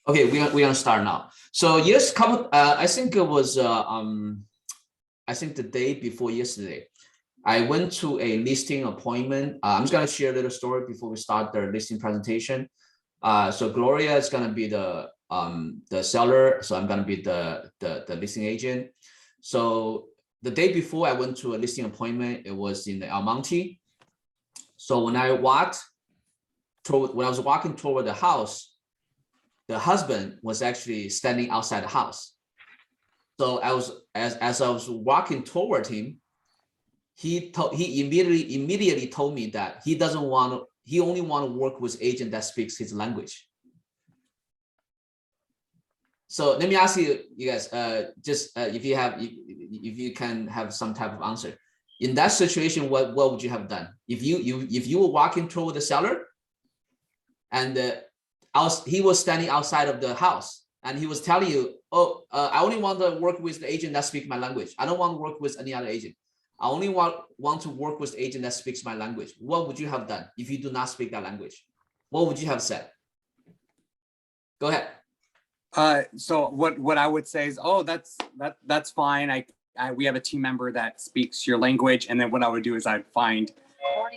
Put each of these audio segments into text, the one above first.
Okay, we're gonna start now. So yes, I think it was I think the day before yesterday, I went to a listing appointment. I'm just gonna share a little story before we start the listing presentation. So Gloria is gonna be the seller, so I'm gonna be the listing agent. So the day before I went to a listing appointment, it was in El Monte. So when I was walking toward the house, the husband was actually standing outside the house. So as I was walking toward him, he immediately told me that he only want to work with agent that speaks his language. So let me ask you guys, if you can have some type of answer. In that situation, what would you have done? If you were walking toward the seller and he was standing outside of the house and he was telling you, oh, I only want to work with the agent that speaks my language. I don't want to work with any other agent. I only want to work with the agent that speaks my language. What would you have done if you do not speak that language? What would you have said? Go ahead. So what I would say is, oh, that's fine. We have a team member that speaks your language, and then what I would do is I'd find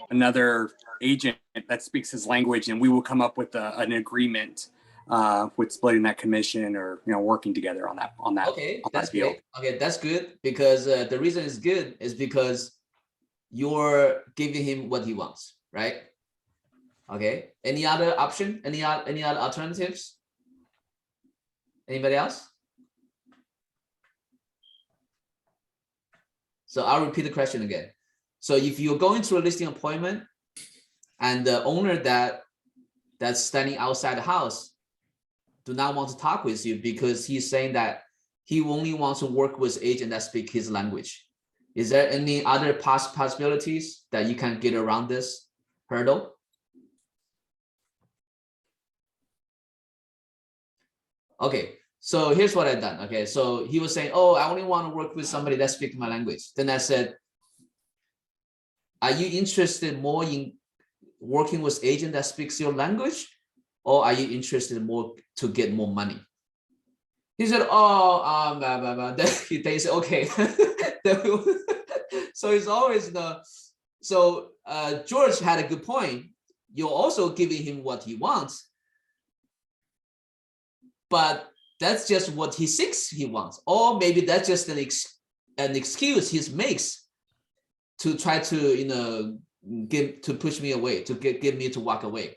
another agent that speaks his language, and we will come up with an agreement with splitting that commission or working together on that. Okay, that's great. Okay, that's good because the reason it's good is because you're giving him what he wants, right? Okay. Any other option? Any other alternatives? Anybody else? So I'll repeat the question again. So if you're going to a listing appointment and the owner that's standing outside the house do not want to talk with you because he's saying that he only wants to work with agent that speak his language, is there any other possibilities that you can get around this hurdle? Okay, so here's what I've done. Okay, so he was saying, oh, I only want to work with somebody that speaks my language. Then I said, are you interested more in working with agent that speaks your language, or are you interested more to get more money? He said, oh, blah, blah, blah. Then they said, okay. So it's always so George had a good point. You're also giving him what he wants, but that's just what he thinks he wants, or maybe that's just an excuse he makes to try to push me away, to get me to walk away.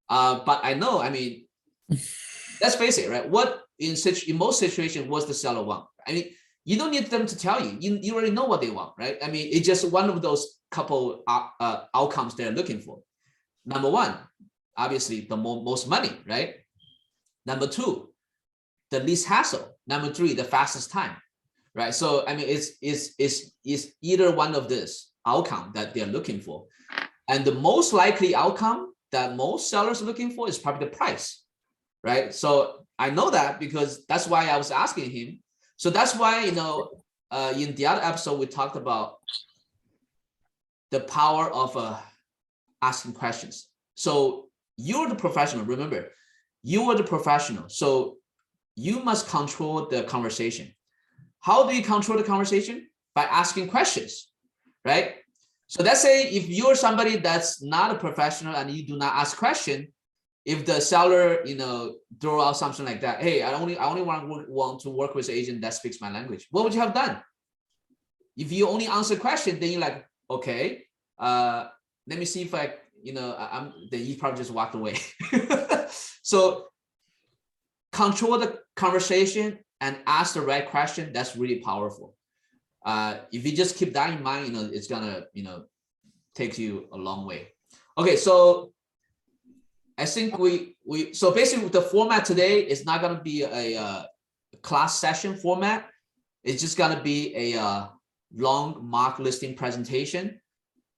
But I know, I mean, let's face it, right? What in most situations, what's the seller want? I mean, you don't need them to tell you. You already know what they want, right? I mean, it's just one of those couple outcomes they're looking for. Number one, obviously, the most money, right? Number two, the least hassle. Number three, the fastest time, right? So I mean, it's either one of this outcome that they're looking for, and the most likely outcome that most sellers are looking for is probably the price, right? So I know that because that's why I was asking him. So that's why, in the other episode, we talked about the power of asking questions. So you're the professional, remember, you are the professional. So you must control the conversation. How do you control the conversation? By asking questions, right? So let's say if you're somebody that's not a professional and you do not ask question, if the seller, throw out something like that, hey, I only want to work with an agent that speaks my language, what would you have done? If you only answer question, then you're like, okay, let me see if I, then you probably just walked away. So control the conversation and ask the right question. That's really powerful. If you just keep that in mind, it's gonna, take you a long way. Okay, so I think so basically the format today is not gonna be a class session format. It's just gonna be a long mock listing presentation.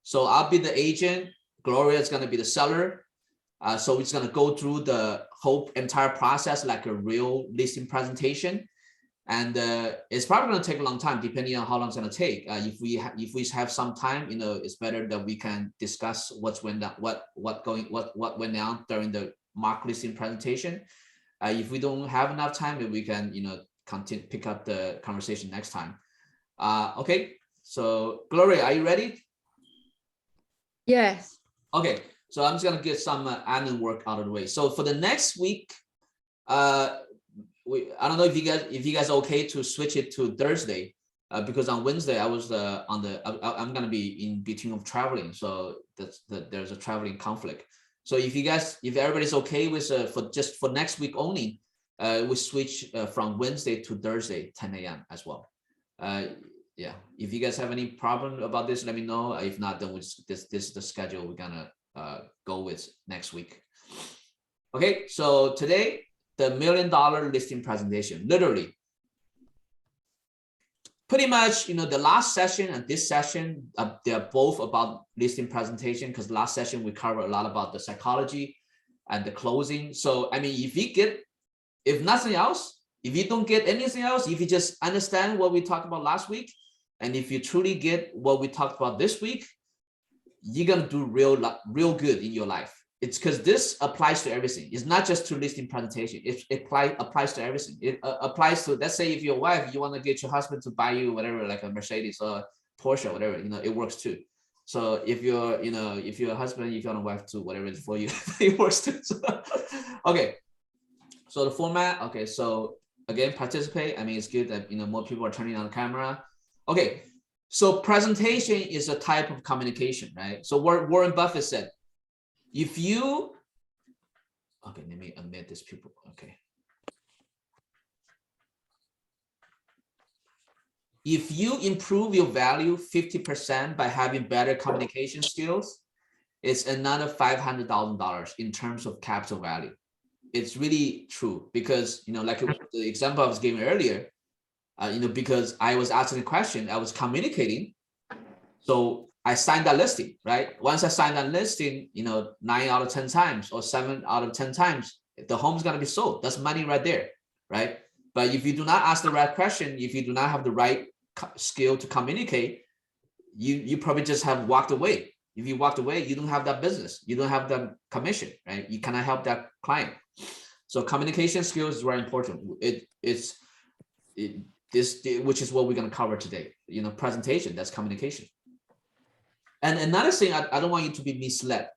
So I'll be the agent. Gloria is gonna be the seller. So it's gonna go through the whole entire process like a real listing presentation, and it's probably gonna take a long time depending on how long it's gonna take. If we have some time, it's better that we can discuss what went down during the mock listing presentation. If we don't have enough time, then we can, continue pick up the conversation next time. Okay, so Gloria, are you ready? Yes. Okay, so I'm just gonna get some admin work out of the way. So for the next week, I don't know if you guys are okay to switch it to Thursday, because on Wednesday I was I'm gonna be in between of traveling, so there's a traveling conflict. So if everybody's okay with for next week only, we switch from Wednesday to Thursday 10 a.m. as well. Yeah, if you guys have any problem about this, let me know. If not, then this is the schedule we're gonna go with next week. Okay, so today, the $1 million listing presentation, literally. Pretty much, the last session and this session, they're both about listing presentation, because last session we covered a lot about the psychology and the closing. So, I mean, if nothing else, if you don't get anything else, if you just understand what we talked about last week, and if you truly get what we talked about this week, you're gonna do real good in your life. It's because this applies to everything. It's not just to listing presentation. It applies to everything. It applies to, let's say if your wife, you want to get your husband to buy you whatever, like a Mercedes or Porsche, whatever, it works too. So if you're, if you're a husband, if you're a wife too, whatever it's for you, it works too. So, okay. So the format, okay. So again, participate. I mean, it's good that, more people are turning on the camera. Okay. So presentation is a type of communication, right? So Warren Buffett said, okay, let me admit this people, okay. If you improve your value 50% by having better communication skills, it's another $500,000 in terms of capital value. It's really true because, like the example I was giving earlier, because I was asking a question, I was communicating. So I signed that listing, right? Once I signed that listing, 9 out of 10 times or 7 out of 10 times, the home's gonna be sold. That's money right there, right? But if you do not ask the right question, if you do not have the right skill to communicate, you probably just have walked away. If you walked away, you don't have that business. You don't have that commission, right? You cannot help that client. So communication skills is very important. Which is what we're gonna cover today. Presentation, that's communication. And another thing, I don't want you to be misled.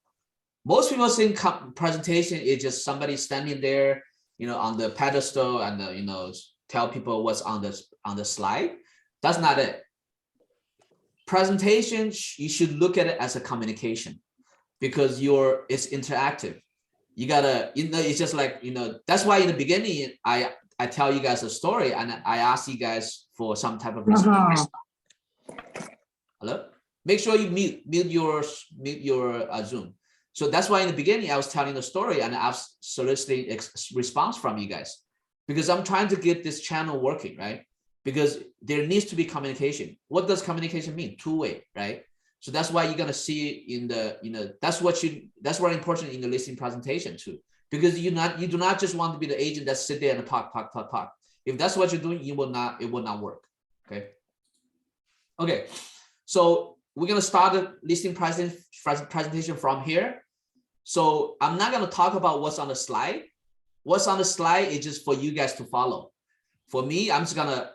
Most people think presentation is just somebody standing there, on the pedestal and tell people what's on the slide. That's not it. Presentation, you should look at it as a communication because it's interactive. You gotta, it's just like, that's why in the beginning I tell you guys a story and I ask you guys for some type of response. Hello? Make sure you mute your Zoom. So that's why in the beginning I was telling the story and I was soliciting response from you guys because I'm trying to get this channel working, right? Because there needs to be communication. What does communication mean? Two-way, right? So that's why you're gonna see in the, that's very important in the listing presentation too. Because you do not just want to be the agent that sit there and talk. If that's what you're doing, it will not work. Okay. Okay. So we're gonna start the listing presentation from here. So I'm not gonna talk about what's on the slide. What's on the slide is just for you guys to follow. For me, I'm just gonna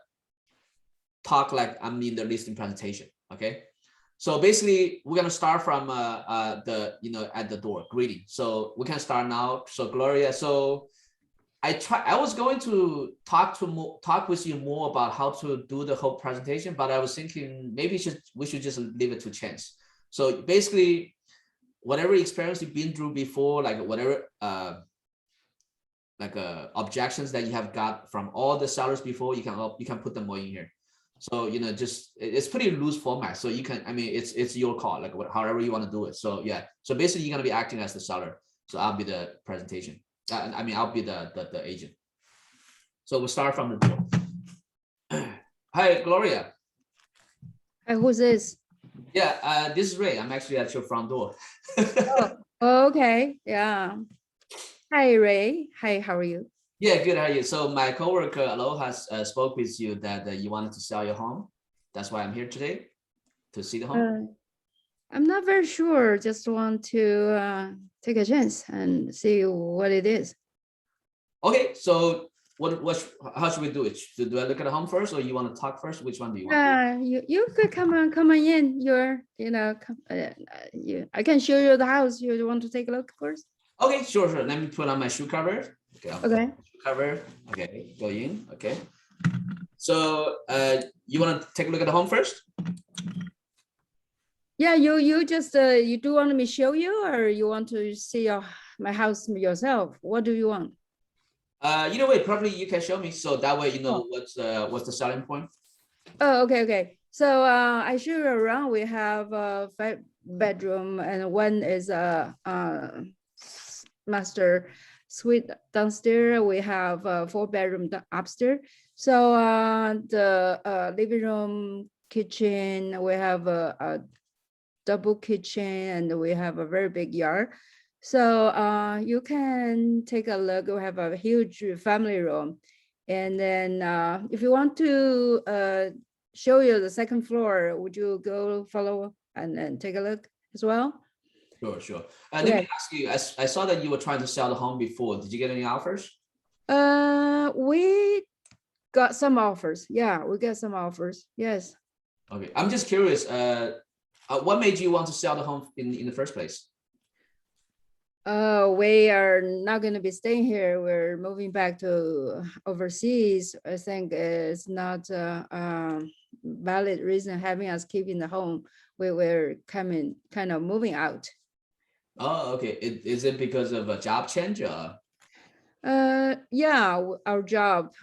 talk like I'm in the listing presentation. Okay. So basically, we're gonna start from at the door greeting. So we can start now. So Gloria, so I was going to talk with you more about how to do the whole presentation, but I was thinking maybe we should just leave it to chance. So basically, whatever experience you've been through before, like whatever objections that you have got from all the sellers before, you can put them all in here. So just it's pretty loose format. So you can, I mean, it's your call, like however you want to do it. So yeah, so basically you're gonna be acting as the seller. So I'll be the presentation. I'll be the agent. So we'll start from the door. Hi, Gloria. Hi, who's this? Yeah, this is Ray. I'm actually at your front door. Oh, okay. Yeah. Hi, Ray. Hi, how are you? Yeah, good. How are you? So my coworker Aloha spoke with you that you wanted to sell your home. That's why I'm here today to see the home. I'm not very sure. Just want to take a chance and see what it is. Okay, so how should we do it? Do I look at the home first, or you want to talk first? Which one do you want? You could come on in. I can show you the house. You want to take a look first? Okay, sure. Let me put on my shoe cover. Okay, I'll put Okay. on my shoe cover. Okay, go in. Okay. So you want to take a look at the home first? Yeah, you just you do want me to show you, or you want to see my house yourself? What do you want? Either way, probably you can show me, so that way you know Oh. what's the selling point. Oh, okay. So I show you around. We have a 5-bedroom, and one is a master suite downstairs. We have a 4-bedroom upstairs. So the living room, kitchen, we have a double kitchen, and we have a very big yard. So you can take a look. We have a huge family room. And then if you want to show you the second floor, would you go follow and then take a look as well? Sure. Let me ask you, I saw that you were trying to sell the home before. Did you get any offers? We got some offers. Yeah, we got some offers. Yes. Okay, I'm just curious. What made you want to sell the home in the first place? We are not going to be staying here. We're moving back to overseas. I think it's not a valid reason having us keeping the home. We're kind of moving out. Oh, okay. Is it because of a job change? Yeah, our job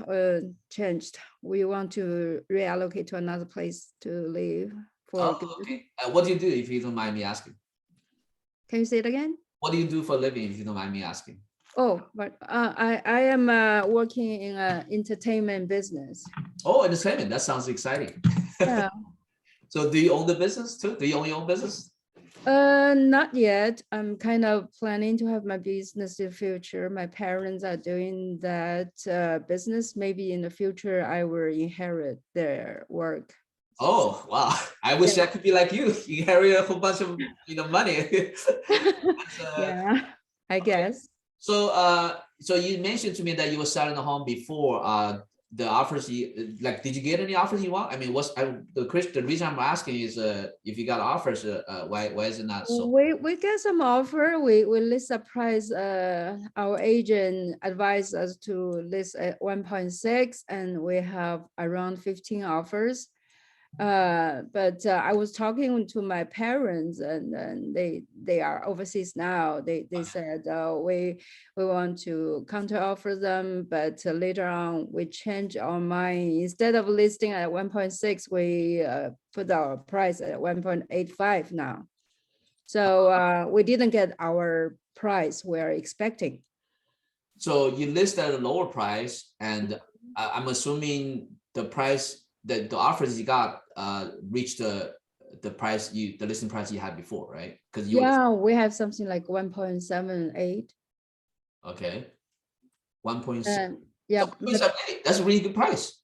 changed. We want to reallocate to another place to live for good. Okay. What do you do, if you don't mind me asking? Can you say it again? What do you do for a living, if you don't mind me asking? Oh, but I am working in an entertainment business. Oh, entertainment. That sounds exciting. Yeah. So do you own the business too? Do you own your own business? Not yet. I'm kind of planning to have my business in the future. My parents are doing that business. Maybe in the future, I will inherit their work. Oh, wow. I wish I could be like you. You inherit a whole bunch of money. Yeah, I guess. So so you mentioned to me that you were selling a home before. The offers you like, did you get any offers you want? I mean, the reason I'm asking is if you got offers, why is it not so? We get some offer. We list a price. Our agent advised us to list at 1.6, and we have around 15 offers. But I was talking to my parents, and they are overseas now. They said we want to counter offer them, but later on we change our mind. Instead of listing at 1.6, we put our price at 1.85 now. So we didn't get our price we're expecting. So you list at a lower price, and I'm assuming the price that the offers you got reached the listing price you had before, right? Because we have something like 1.78. Okay, 1.6. Yeah, that's a really good price.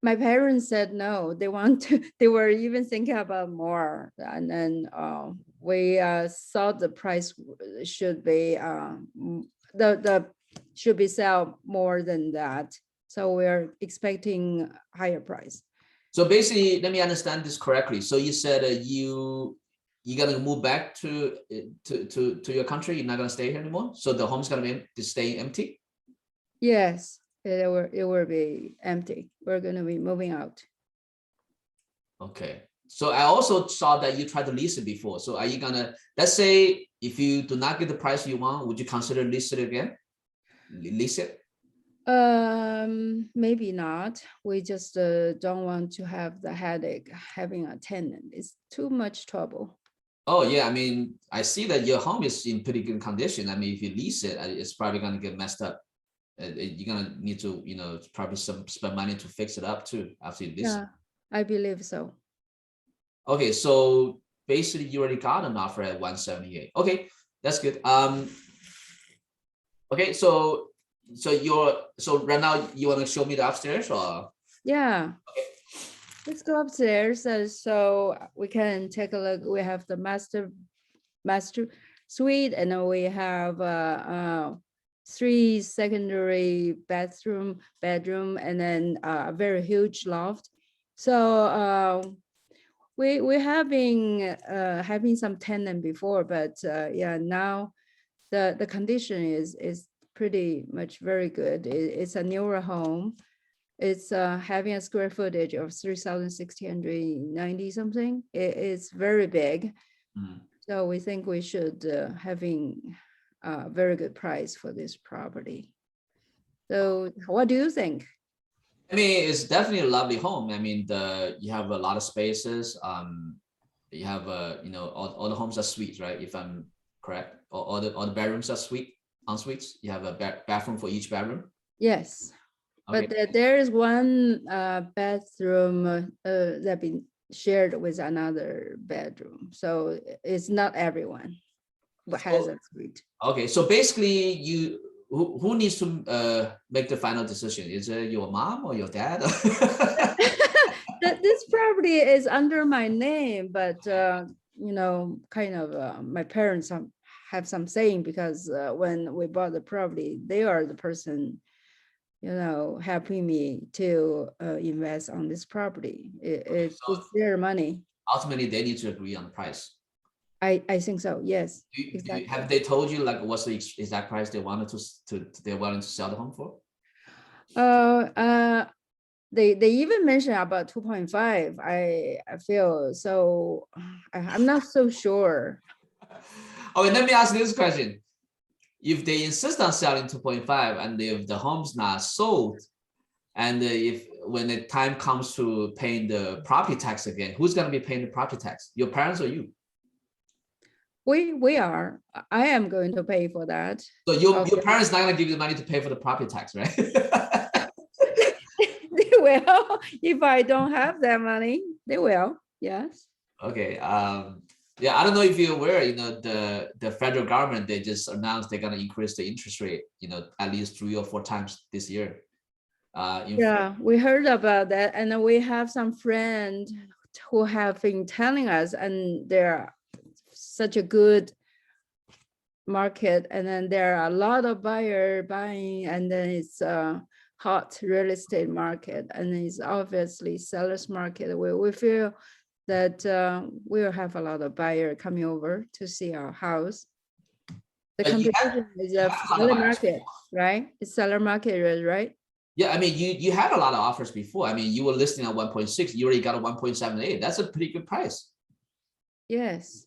My parents said no. They want to. They were even thinking about more, and then we thought the price should be the should be sell more than that. So we're expecting higher price. So basically, let me understand this correctly. So you said you're gonna move back to your country. You're not gonna stay here anymore. So the home's gonna be staying empty. Yes, it will be empty. We're gonna be moving out. Okay. So I also saw that you tried to lease it before. So are you gonna, let's say if you do not get the price you want, would you consider lease it again? Lease it? Maybe not. We just don't want to have the headache having a tenant. It's too much trouble. Oh yeah, I mean, I see that your home is in pretty good condition. I mean, if you lease it, it's probably gonna get messed up. You're gonna need to, probably spend money to fix it up too after you lease it. I believe so. Okay, so basically you already got an offer at 178. Okay, that's good. Okay, so right now you want to show me the upstairs, or? Yeah. Okay. Let's go upstairs so we can take a look. We have the master suite, and then we have 3 secondary bedroom, and then a very huge loft. So we have been having some tenant before, but yeah, now the condition is pretty much very good. It's a newer home. It's having a square footage of 3,690 something. It's very big. Mm. So we think we should having a very good price for this property. So what do you think? I mean, it's definitely a lovely home. I mean, you have a lot of spaces. You have all the homes are suites, right? If I'm correct, all the bedrooms are en suites. You have a bathroom for each bedroom. Yes, Okay. but there is one bathroom that been shared with another bedroom. So it's not everyone but has a suite. Okay, so basically, who needs to make the final decision? Is it your mom or your dad? This property is under my name, but kind of my parents have some saying, because when we bought the property, they are the person helping me to invest on this property. It's their money. Ultimately, they need to agree on the price. I think so. Yes, exactly. Have they told you like what's the exact price they wanted they're willing to sell the home for? They even mentioned about 2.5. I feel so. I'm not so sure. Okay, let me ask this question. If they insist on selling 2.5 and if the home's not sold, and if when the time comes to paying the property tax again, who's going to be paying the property tax? Your parents or you? We are. I am going to pay for that. So your parents not going to give you the money to pay for the property tax, right? They will. If I don't have that money, they will. Yes. Okay. Yeah, I don't know if you're aware, the federal government, they just announced they're going to increase the interest rate, at least 3 or 4 times this year. Yeah, we heard about that. And then we have some friends who have been telling us, and they're such a good market. And then there are a lot of buyer buying, and then it's a hot real estate market, and it's obviously seller's market. We feel that we'll have a lot of buyer coming over to see our house. The competition is a seller market, right? It's seller market, right? Yeah, I mean, you had a lot of offers before. I mean, you were listing at 1.6, you already got a 1.78. That's a pretty good price. Yes.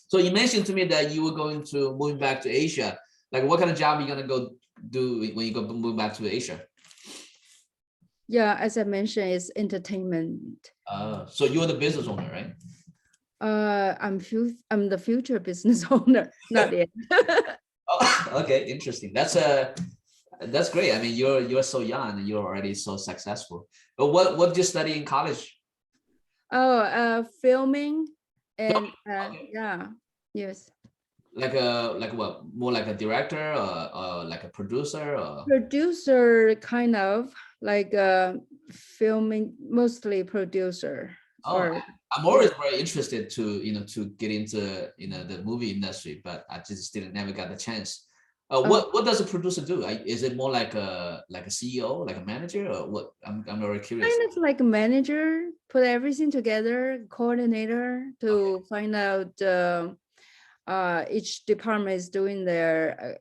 So you mentioned to me that you were going to move back to Asia. Like, what kind of job are you going to go do when you go move back to Asia? Yeah, as I mentioned, it's entertainment. So you're the business owner, right? I'm the future business owner, not yet. Oh, okay, interesting. That's great. I mean, you're so young and you're already so successful. But what did you study in college? Oh, filming and Okay. yeah, yes. Like what? More like a director or like a producer or? Producer, kind of like filming, mostly producer. Oh, I'm always very interested to get into the movie industry, but I just never got the chance. What does a producer do? Is it more like a CEO, like a manager, or what? I'm very curious. Kind of like a manager, put everything together, coordinator to find out each department is doing their.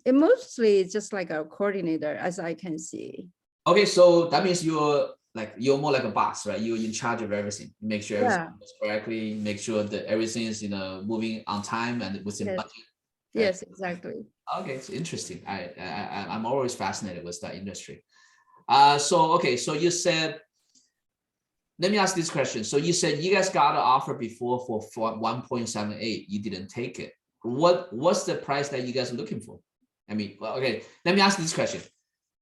It mostly is just like a coordinator, as I can see. Okay, so that means you're more like a boss, right? You're in charge of everything. Make sure everything goes correctly. Make sure that everything is moving on time and within budget. Right? Yes, exactly. Okay, it's interesting. I'm always fascinated with that industry. So you said, let me ask this question. So you said you guys got an offer before for 1.78. You didn't take it. What's the price that you guys are looking for? I mean, well, okay, let me ask this question.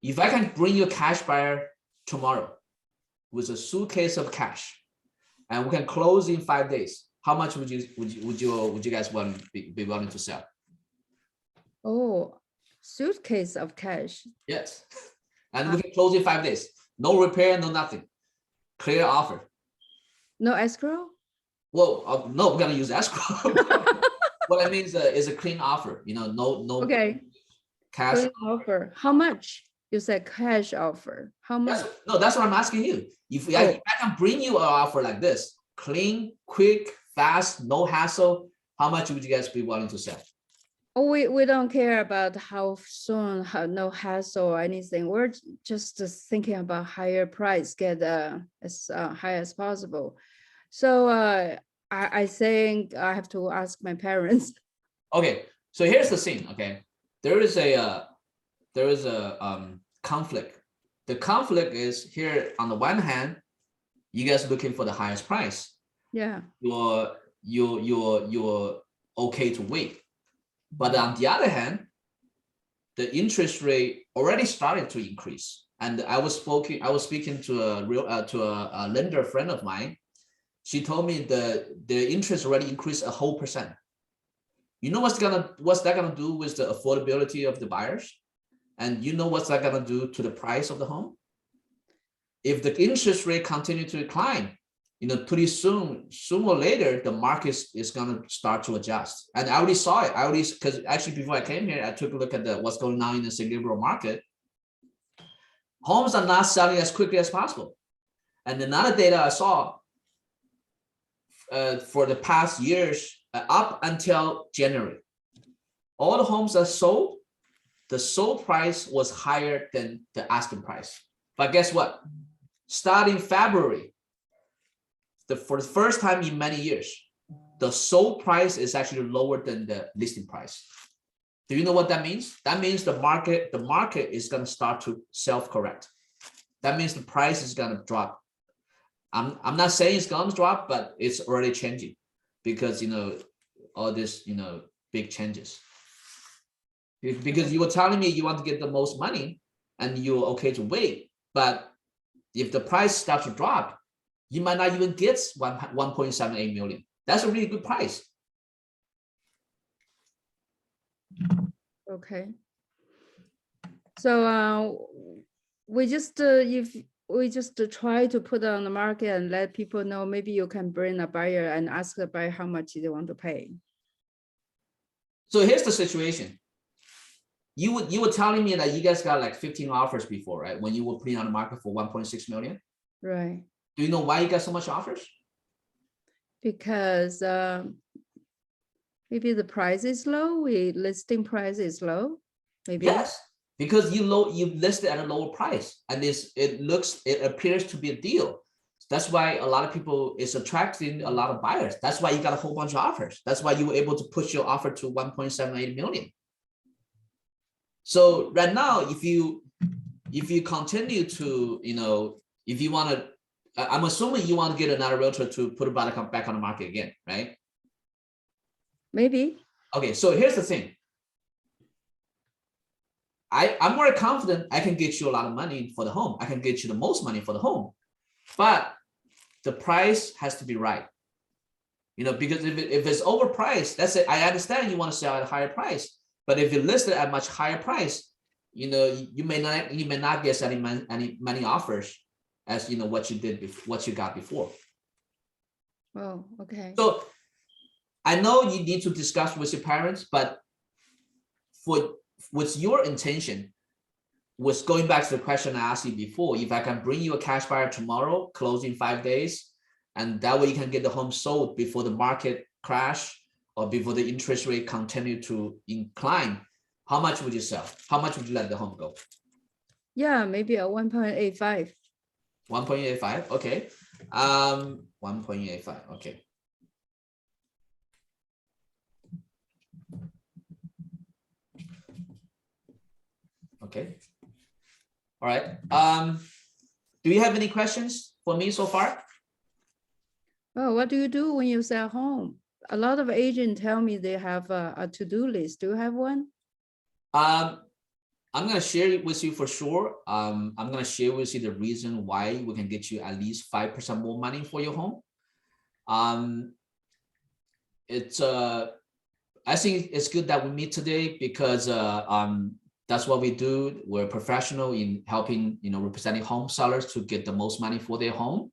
If I can bring you a cash buyer tomorrow with a suitcase of cash and we can close in 5 days, how much would you guys be willing to sell? Oh, suitcase of cash. Yes. And we can close in 5 days. No repair, no nothing. Clear offer. No escrow? Well, no, we're gonna use escrow. what I mean is a clean offer. You know, no Okay, cash. clean offer. How much? You said cash offer. How much? That's what I'm asking you. If I can bring you an offer like this, clean, quick, fast, no hassle, how much would you guys be willing to sell? Oh, we don't care about how soon, no hassle or anything. We're just thinking about higher price, get as high as possible. So I think I have to ask my parents. Okay, so here's the thing. Okay, there is a conflict. The conflict is here on the one hand, you guys looking for the highest price. Yeah. You're okay to wait. But on the other hand, the interest rate already started to increase. And I was speaking to a lender friend of mine. She told me the interest already increased a whole %. You know what's that gonna do with the affordability of the buyers? And you know what's that gonna do to the price of the home? If the interest rate continue to decline, you know, pretty soon, sooner or later, the market is gonna start to adjust. And I already saw it. Because actually before I came here, I took a look at what's going on in the Singapore market. Homes are not selling as quickly as possible. And another data I saw for the past years, up until January, all the homes that sold, the sold price was higher than the asking price. But guess what? Starting February, for the first time in many years, the sold price is actually lower than the listing price. Do you know what that means? That means the market is going to start to self-correct. That means the price is going to drop. I'm not saying it's going to drop, but it's already changing because, you know, all this, you know, big changes. Because you were telling me you want to get the most money and you're okay to wait. But if the price starts to drop, you might not even get 1.78 million. That's a really good price. Okay. So we just if we just try to put it on the market and let people know, maybe you can bring a buyer and ask the buyer how much they want to pay. So here's the situation. You were telling me that you guys got like 15 offers before, right? When you were putting on the market for 1.6 million. Right. Do you know why you got so much offers? Because maybe the price is low, listing price is low, maybe. Yes, because you listed at a lower price, and it appears to be a deal. That's why a lot of people is attracting a lot of buyers. That's why you got a whole bunch of offers. That's why you were able to push your offer to 1.78 million. So right now, if you continue to, you know, if you want to, I'm assuming you want to get another realtor to put it back on the market again, right? Maybe. Okay, so here's the thing. I'm more confident I can get you a lot of money for the home. I can get you the most money for the home, but the price has to be right. You know, because if it's overpriced, that's it. I understand you want to sell at a higher price, but if you list it at a much higher price, you know, you may not get any many offers as, you know, what you did before, what you got before. Oh, okay. So I know you need to discuss with your parents, but what's your intention was going back to the question I asked you before. If I can bring you a cash buyer tomorrow, close in 5 days, and that way you can get the home sold before the market crash or before the interest rate continue to incline, how much would you sell? How much would you let the home go? Yeah, maybe a 1.85. 1.85, okay. 1.85, okay. Okay. All right. Do you have any questions for me so far? Oh, what do you do when you sell home? A lot of agents tell me they have a to-do list. Do you have one? I'm going to share it with you for sure. I'm going to share with you the reason why we can get you at least 5% more money for your home. I think it's good that we meet today because that's what we do. We're professional in helping, you know, representing home sellers to get the most money for their home.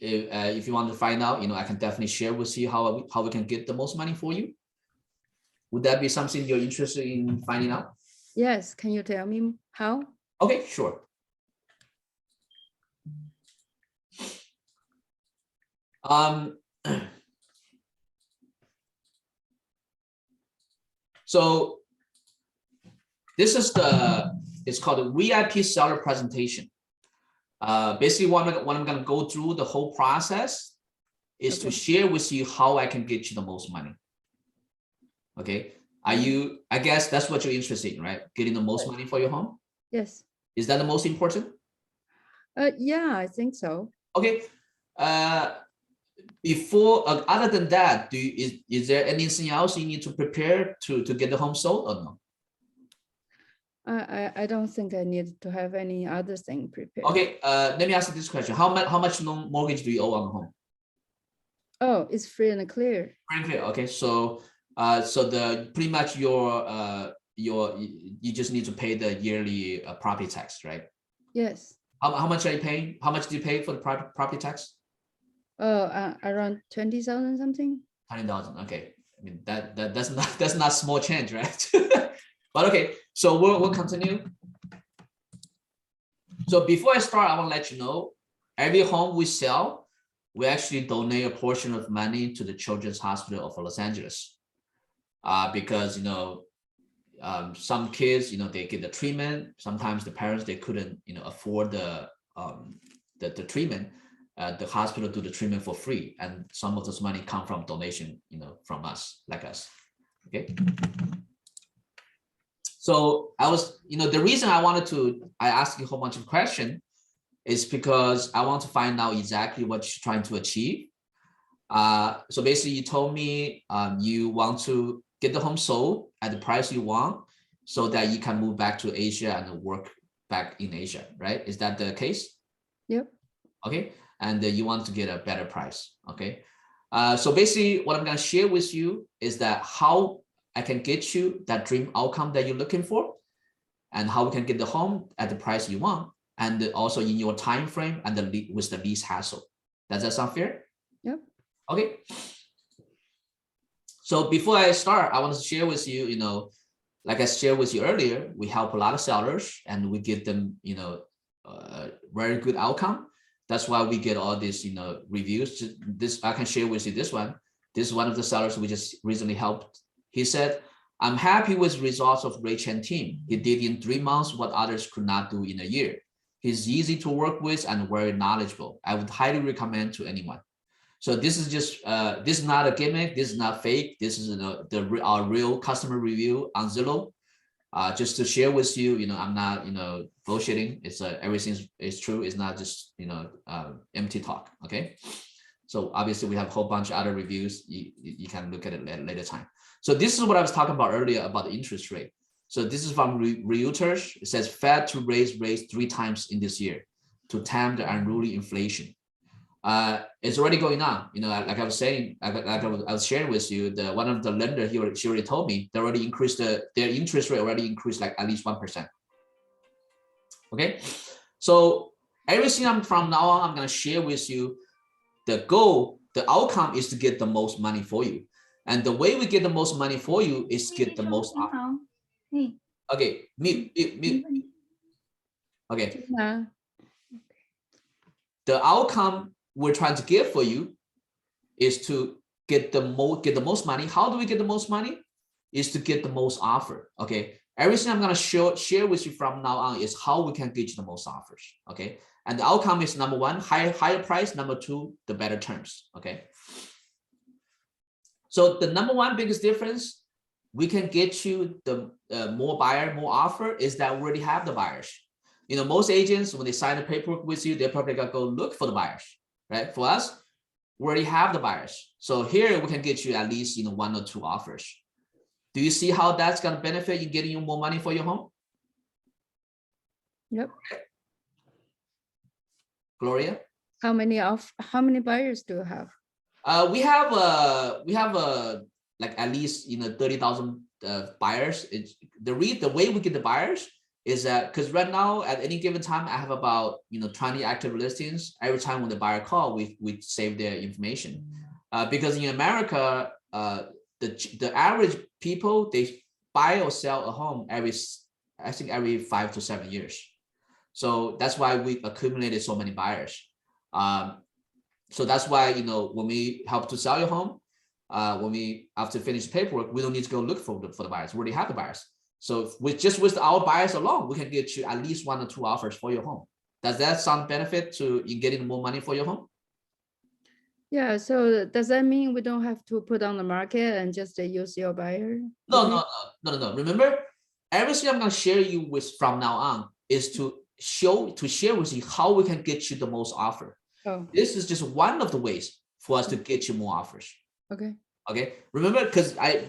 if you want to find out, I can definitely share with you how we can get the most money for you. Would that be something you're interested in finding out? Yes, can you tell me how? Okay, sure. So this is it's called a VIP seller presentation. Basically what I'm going to go through the whole process is to share with you how I can get you the most money. Okay. I guess that's what you're interested in, right? Getting the most money for your home? Yes. Is that the most important? Yeah, I think so. Okay. Before, other than that, is there anything else you need to prepare to get the home sold or no? I don't think I need to have any other thing prepared. Okay. Let me ask you this question. How much loan mortgage do you owe on the home? Oh, it's free and clear. Free and clear. Okay. So the pretty much you just need to pay the yearly property tax, right? Yes. How much are you paying? How much do you pay for the property tax? Around 20,000 something. 20,000. Okay. I mean that's not small change, right? But okay. So we'll continue. So before I start, I want to let you know, every home we sell, we actually donate a portion of money to the Children's Hospital of Los Angeles. Because some kids, they get the treatment. Sometimes the parents, they couldn't, afford the treatment. The hospital do the treatment for free, and some of this money come from donation, from us, like us. Okay. So I was, the reason I asked you a whole bunch of questions is because I want to find out exactly what you're trying to achieve. So basically you told me you want to get the home sold at the price you want so that you can move back to Asia and work back in Asia, right? Is that the case? Yep. Okay. And you want to get a better price. Okay. So basically what I'm going to share with you is that how I can get you that dream outcome that you're looking for, and how we can get the home at the price you want, and also in your time frame and with the least hassle. Does that sound fair? Yep. Okay. So before I start, I want to share with you, like I shared with you earlier, we help a lot of sellers and we give them, very good outcome. That's why we get all these, reviews. This I can share with you this one. This is one of the sellers we just recently helped. He said, I'm happy with results of Chen team. He did in 3 months what others could not do in a year. He's easy to work with and very knowledgeable. I would highly recommend to anyone. So this is just, this is not a gimmick. This is not fake. This is our real customer review on Zillow. Just to share with you, I'm not, bullshitting. It's everything is true. It's not just, empty talk. Okay. So obviously we have a whole bunch of other reviews. You can look at it later time. So this is what I was talking about earlier about the interest rate. So this is from Realtors. It says Fed to raise 3 times in this year to tame the unruly inflation. It's already going on. Like I was saying, I was sharing with you, one of the lender she already told me they already increased their interest rate already increased like at least 1%. Okay, so everything from now on, I'm going to share with you. The outcome is to get the most money for you. And the way we get the most money for you is to get the most offer. Okay, mute. Okay. The outcome we're trying to get for you is to get the most money. How do we get the most money? Is to get the most offer. Okay. Everything I'm going to share with you from now on is how we can get you the most offers. Okay. And the outcome is number 1, higher price. Number 2, the better terms. Okay. So the number 1 biggest difference we can get you the more buyer, more offer is that we already have the buyers. Most agents, when they sign the paperwork with you, they're probably going to go look for the buyers, right? For us, we already have the buyers. So here we can get you at least, 1 or 2 offers. Do you see how that's going to benefit you getting you more money for your home? Yep. Okay. Gloria? How many buyers do you have? We have like at least 30,000 buyers. It's the way we get the buyers is that because right now at any given time I have about 20 active listings. Every time when the buyer call, we save their information. Because in America, the average people, they buy or sell a home I think every 5 to 7 years. So that's why we accumulated so many buyers. So that's why when we help to sell your home, when we after finish paperwork, we don't need to go look for the buyers. We already have the buyers. So with our buyers alone, we can get you at least 1 or 2 offers for your home. Does that sound benefit to you getting more money for your home? Yeah, so does that mean we don't have to put on the market and just use your buyer? No. Remember, everything I'm going to share you with from now on is to share with you how we can get you the most offer. Oh, This is just one of the ways for us to get you more offers. okay. Okay, remember, because I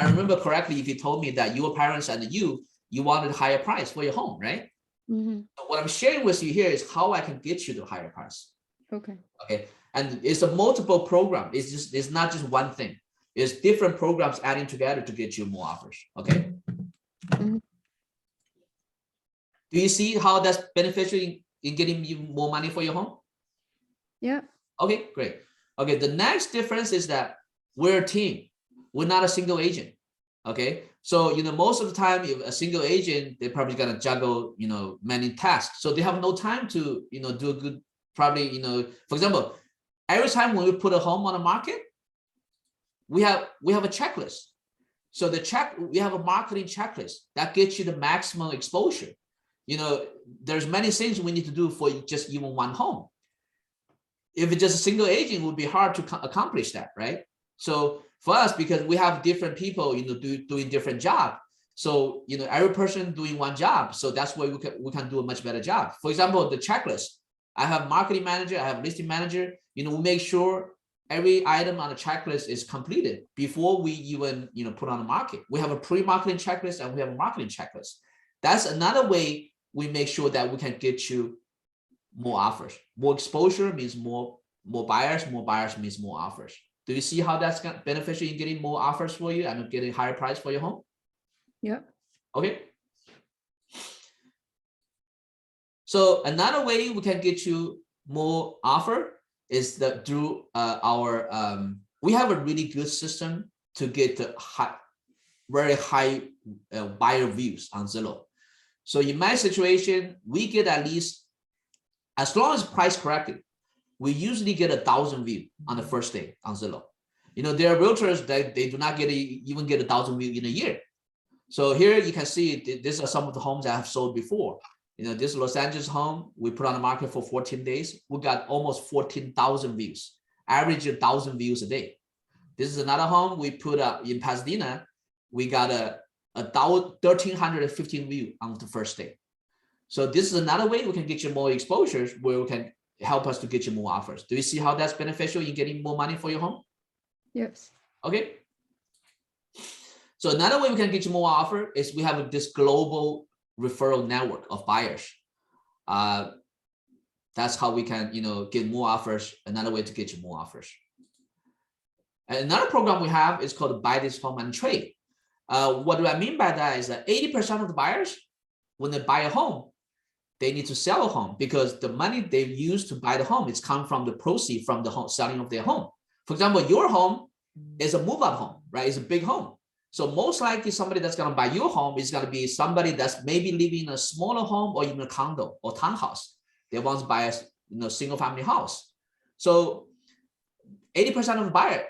remember correctly, if you told me that your parents and you wanted a higher price for your home, right? Mm-hmm. So what I'm sharing with you here is how I can get you the higher price. Okay. Okay, and it's a multiple program. It's not just one thing. It's different programs adding together to get you more offers. Okay. Mhm. Do you see how that's beneficial in getting you more money for your home? Yeah. Okay, great. Okay, the next difference is that we're a team. We're not a single agent. Okay, so most of the time, if a single agent, they're probably gonna juggle many tasks, so they have no time to do a good. Probably for example, every time when we put a home on the market, we have a checklist. So we have a marketing checklist that gets you the maximum exposure. There's many things we need to do for just even one home. If it's just a single agent, it would be hard to accomplish that, right? So for us, because we have different people, doing different jobs. So every person doing one job. So that's why we can do a much better job. For example, the checklist. I have marketing manager, I have listing manager. We make sure every item on the checklist is completed before we even put on the market. We have a pre-marketing checklist and we have a marketing checklist. That's another way we make sure that we can get you more offers. More exposure means more buyers. More buyers means more offers. Do you see how that's beneficial in getting more offers for you and getting higher price for your home? Yeah. Okay. So another way we can get you more offer is that through we have a really good system to get the very high buyer views on Zillow. So in my situation, we get at least, as long as price corrected, we usually get 1,000 views on the first day on Zillow. There are realtors that they do not even get 1,000 views in a year. So here you can see these are some of the homes I have sold before. This Los Angeles home we put on the market for 14 days. We got almost 14,000 views, average 1,000 views a day. This is another home we put up in Pasadena. We got 1,315 views on the first day. So this is another way we can get you more exposures where we can help us to get you more offers. Do you see how that's beneficial in getting more money for your home? Yes. Okay. So another way we can get you more offer is we have this global referral network of buyers. That's how we can, get more offers. Another way to get you more offers. And another program we have is called Buy This Home and Trade. What do I mean by that is that 80% of the buyers, when they buy a home, they need to sell a home because the money they use to buy the home is come from the proceeds from the home selling of their home. For example, your home is a move-up home, right? It's a big home. So most likely somebody that's going to buy your home is going to be somebody that's maybe living in a smaller home or even a condo or townhouse. They want to buy a single family house. So 80% of the buyer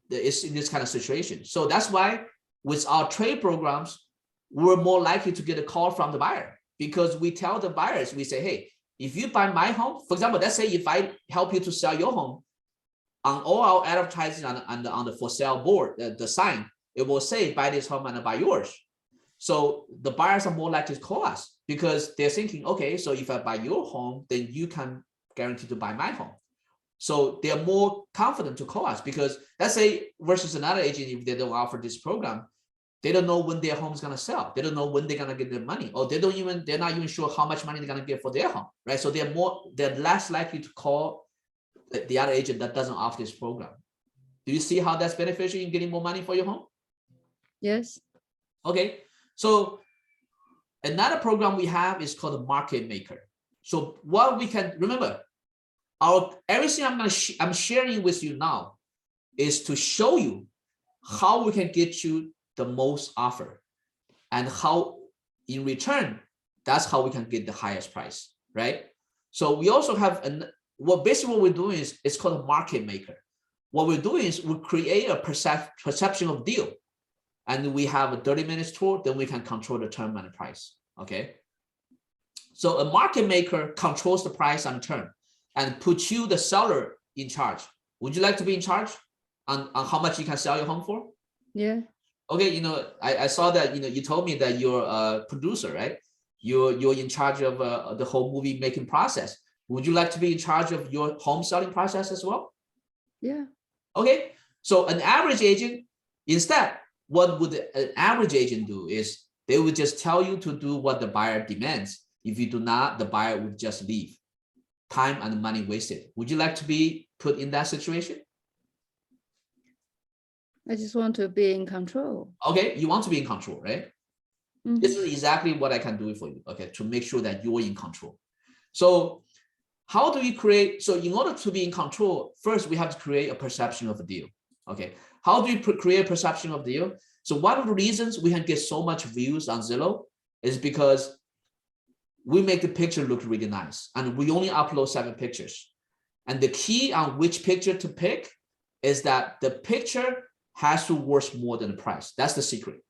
is in this kind of situation. So that's why with our trade programs, we're more likely to get a call from the buyer because we tell the buyers, we say, hey, if you buy my home, for example, let's say if I help you to sell your home, on all our advertising on the for sale board, the sign, it will say buy this home and buy yours. So the buyers are more likely to call us because they're thinking, okay, so if I buy your home, then you can guarantee to buy my home. So they're more confident to call us because let's say versus another agent, if they don't offer this program, they don't know when their home is going to sell. They don't know when they're going to get their money, or they're not even sure how much money they're going to get for their home, right? So they're less likely to call the other agent that doesn't offer this program. Do you see how that's beneficial in getting more money for your home? Yes. Okay. So Another program we have is called the Market Maker. So what we can remember, everything I'm sharing with you now is to show you how we can get you the most offer, and how in return, that's how we can get the highest price, right? So we also have what we're doing is it's called a market maker. What we're doing is we create a perception of deal, and we have a 30 minutes tour, then we can control the term and the price, okay? So a market maker controls the price and term and puts you, the seller, in charge. Would you like to be in charge on how much you can sell your home for? Yeah. Okay, I saw that, you told me that you're a producer, right? You're in charge of the whole movie making process. Would you like to be in charge of your home selling process as well? Yeah. Okay, so an average agent, instead, what would an average agent do is they would just tell you to do what the buyer demands. If you do not, the buyer would just leave. Time and money wasted. Would you like to be put in that situation? I just want to be in control. Okay, you want to be in control, right? Mhm. This is exactly what I can do for you, okay, to make sure that you're in control. So how do we create, so in order to be in control, first we have to create a perception of a deal, okay? How do we create a perception of deal? So one of the reasons we can get so much views on Zillow is because we make the picture look really nice, and we only upload 7 pictures. And the key on which picture to pick is that the picture has to worth more than the price. That's the secret.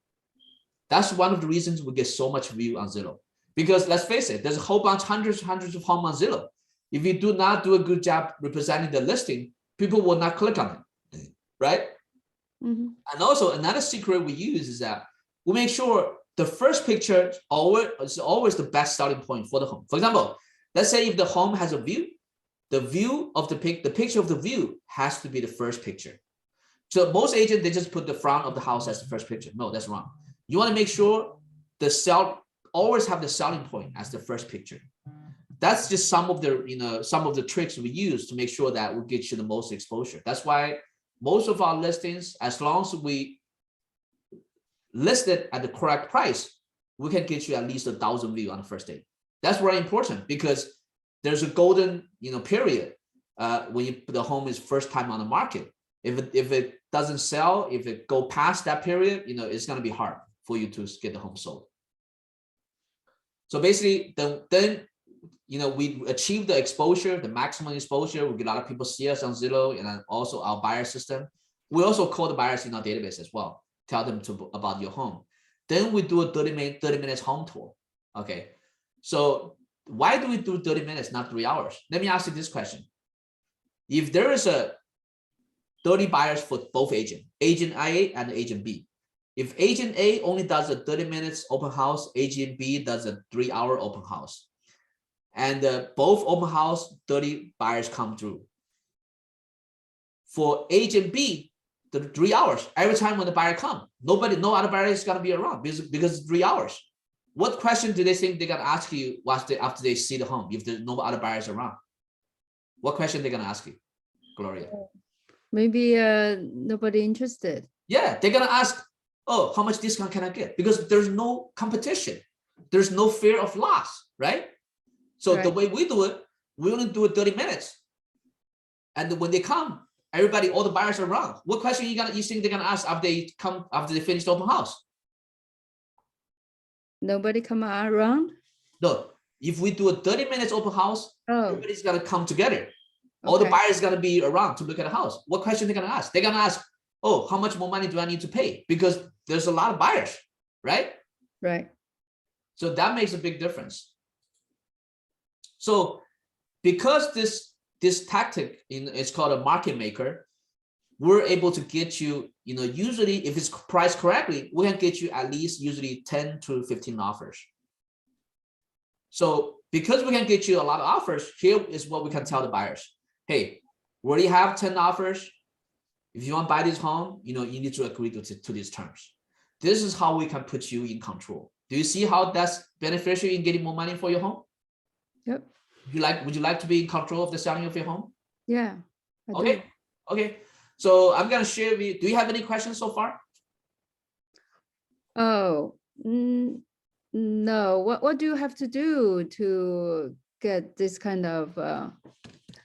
That's one of the reasons we get so much view on Zillow. Because let's face it, there's a whole bunch, hundreds of homes on Zillow. If you do not do a good job representing the listing, people will not click on it, right? Mm-hmm. And also another secret we use is that we make sure the first picture is always the best starting point for the home. For example, let's say if the home has a view, the view of the picture of the view has to be the first picture. So most agents, they just put the front of the house as the first picture. No, that's wrong. You want to make sure always have the selling point as the first picture. That's just some of the tricks we use to make sure that we get you the most exposure. That's why most of our listings, as long as we list it at the correct price, we can get you at least 1,000 views on the first day. That's very important because there's a golden period when the home is first time on the market. If it doesn't sell, if it go past that period, it's going to be hard for you to get the home sold. So basically, then we achieve the exposure, the maximum exposure. We get a lot of people see us on Zillow, and then also our buyer system. We also call the buyers in our database as well. Tell them about your home. Then we do a 30 minutes home tour. Okay, so why do we do 30 minutes, not 3 hours? Let me ask you this question. If there is 30 buyers for both agent A and agent B, if agent A only does a 30 minutes open house, agent B does a 3-hour open house, and both open house, 30 buyers come through. For agent B, the 3 hours, every time when the buyer comes, no other buyer is going to be around because it's 3 hours. What question do they think they're going to ask you after they see the home if there's no other buyers around? What question they're going to ask you, Gloria? Maybe nobody interested. Yeah, they're going to ask, oh, how much discount can I get? Because there's no competition. There's no fear of loss, right? So the way we do it, we only do it 30 minutes. And when they come, all the buyers are around. What question you think they're gonna ask after they finish the open house? Nobody come around? No, if we do a 30 minutes open house, everybody's gonna come together. All the buyers gonna be around to look at the house. What question they're gonna ask? They're gonna ask, oh, how much more money do I need to pay? Because there's a lot of buyers, right? Right. So that makes a big difference. So because this tactic is called a market maker, we're able to get you, usually if it's priced correctly, we can get you at least usually 10 to 15 offers. So because we can get you a lot of offers, here is what we can tell the buyers. Hey, we already have 10 offers. If you want to buy this home, you need to agree to these terms. This is how we can put you in control. Do you see how that's beneficial in getting more money for your home? Yep. Would you like to be in control of the selling of your home? Yeah. Okay. Okay. So I'm gonna share with you. Do you have any questions so far? Oh, No, what do you have to do to get this kind of,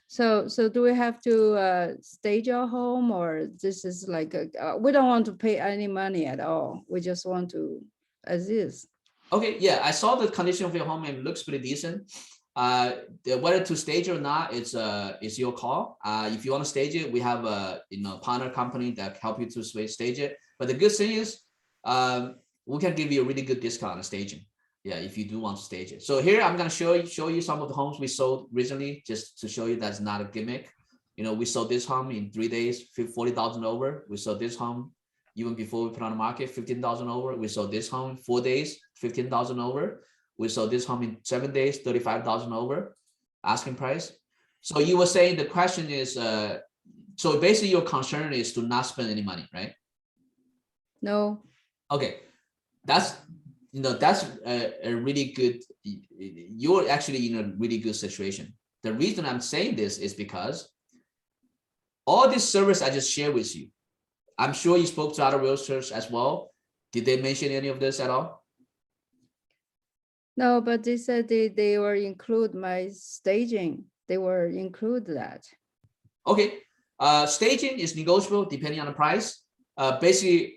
so do we have to stage our home, or this is like, we don't want to pay any money at all. We just want to as is. Okay, yeah, I saw the condition of your home and it looks pretty decent. Whether to stage or not, it's your call. If you want to stage it, we have a partner company that help you to stage it. But the good thing is, we can give you a really good discount on staging. Yeah, if you do want to stage it. So here I'm gonna show you some of the homes we sold recently, just to show you that's not a gimmick. We sold this home in 3 days, 40,000 over. We sold this home even before we put on the market, 15,000 over. We sold this home in 4 days, 15,000 over. We sold this home in 7 days, 35,000 over asking price. So you were saying the question is, so basically your concern is to not spend any money, right? No. Okay, that's a really good, you're actually in a really good situation. The reason I'm saying this is because all this service I just shared with you, I'm sure you spoke to other realtors as well. Did they mention any of this at all? No, but they said they will include my staging. They will include that. Okay, staging is negotiable depending on the price. Basically,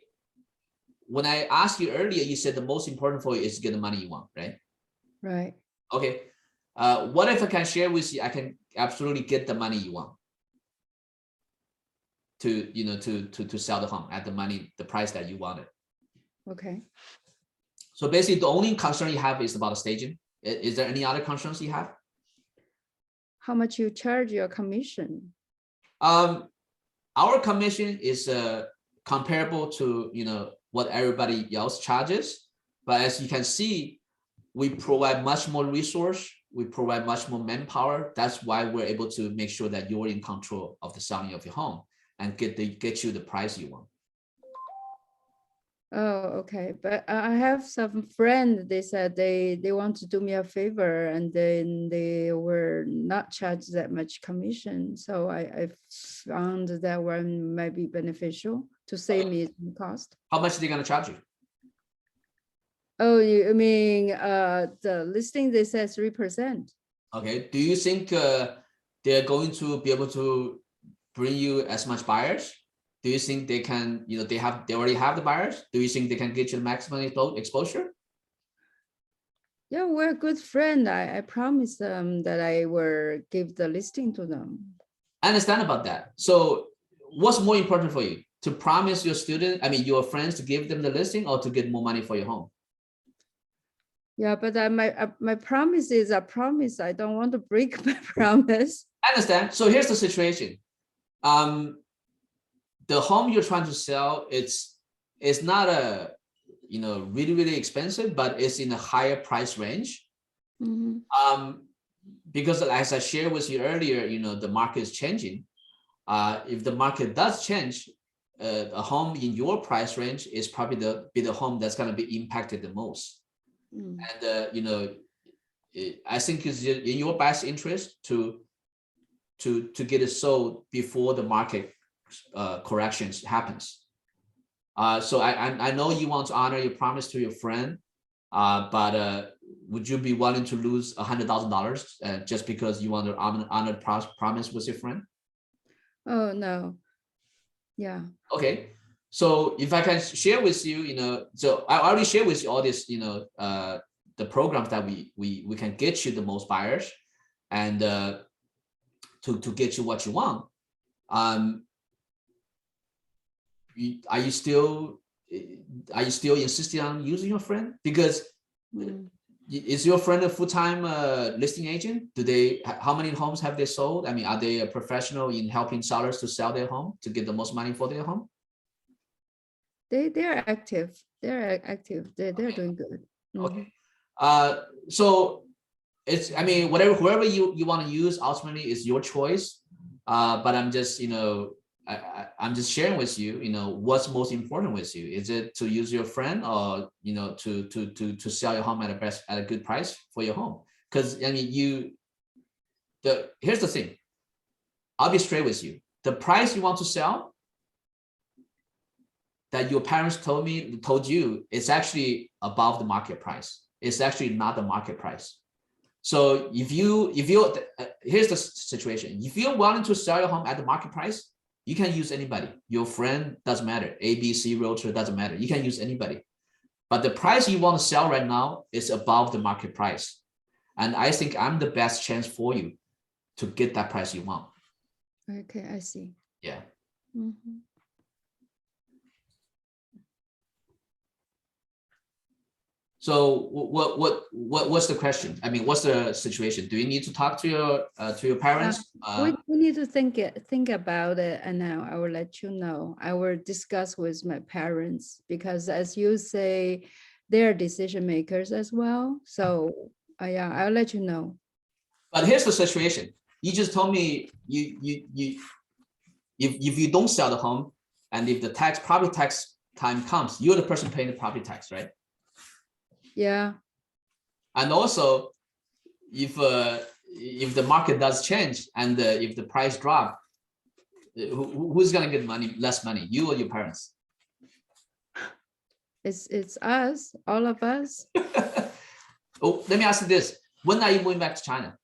when I asked you earlier, you said the most important for you is to get the money you want, right? Right. Okay. What if I can share with you? I can absolutely get the money you want to sell the home at the price that you wanted. Okay. So basically, the only concern you have is about the staging. Is there any other concerns you have? How much you charge your commission? Our commission is comparable to what everybody else charges, but as you can see, we provide much more resource. We provide much more manpower. That's why we're able to make sure that you're in control of the selling of your home and get you the price you want. Oh, okay. But I have some friends, they said they want to do me a favor and then they were not charged that much commission. So I found that one might be beneficial to save me some cost. How much are they going to charge you? Oh, you mean the listing, they said 3%. Okay. Do you think they're going to be able to bring you as much buyers? Do you think they can, they already have the buyers? Do you think they can get you the maximum exposure? Yeah, we're a good friend. I promised them that I will give the listing to them. I understand about that. So what's more important for you? To promise your your friends to give them the listing, or to get more money for your home? Yeah, but my promise is a promise. I don't want to break my promise. I understand. So here's the situation. The home you're trying to sell, it's not a really expensive, but it's in a higher price range. Mm-hmm. Because as I shared with you earlier, the market is changing. If the market does change, a home in your price range is probably the home that's going to be impacted the most. Mm. And I think it's in your best interest to get it sold before the market corrections happens. So I know you want to honor your promise to your friend, but would you be willing to lose $100,000 just because you want to honor promise with your friend? Oh no. Yeah. Okay. So if I can share with you, so I already shared with you all this, the programs that we can get you the most buyers and to get you what you want. Are you still insisting on using your friend? Because is your friend a full-time listing agent? How many homes have they sold? I mean, are they a professional in helping sellers to sell their home to get the most money for their home? They're active. They're active. They're doing good. Okay. So whoever you want to use ultimately is your choice. But I'm just, I'm just sharing with you, what's most important with you. Is it to use your friend, or to sell your home at a good price for your home? Because here's the thing. I'll be straight with you. The price you want to sell that your parents told you, it's actually above the market price. is actually not the market price. So if you here's the situation. If you're willing to sell your home at the market price, you can use anybody. Your friend doesn't matter. A, B, C, realtor doesn't matter. You can use anybody. But the price you want to sell right now is above the market price. And I think I'm the best chance for you to get that price you want. Okay, I see. Yeah. Mhm. So what's the question? I mean, what's the situation? Do you need to talk to your parents? We need to think about it, and now I will let you know. I will discuss with my parents because, as you say, they're decision makers as well. So yeah, I'll let you know. But here's the situation. You just told me if you don't sell the home, and if the property tax time comes, you're the person paying the property tax, right? Yeah. And also, if the market does change and if the price drop, who's gonna get less money, you or your parents? It's us, all of us. Oh, let me ask you this: when are you moving back to China?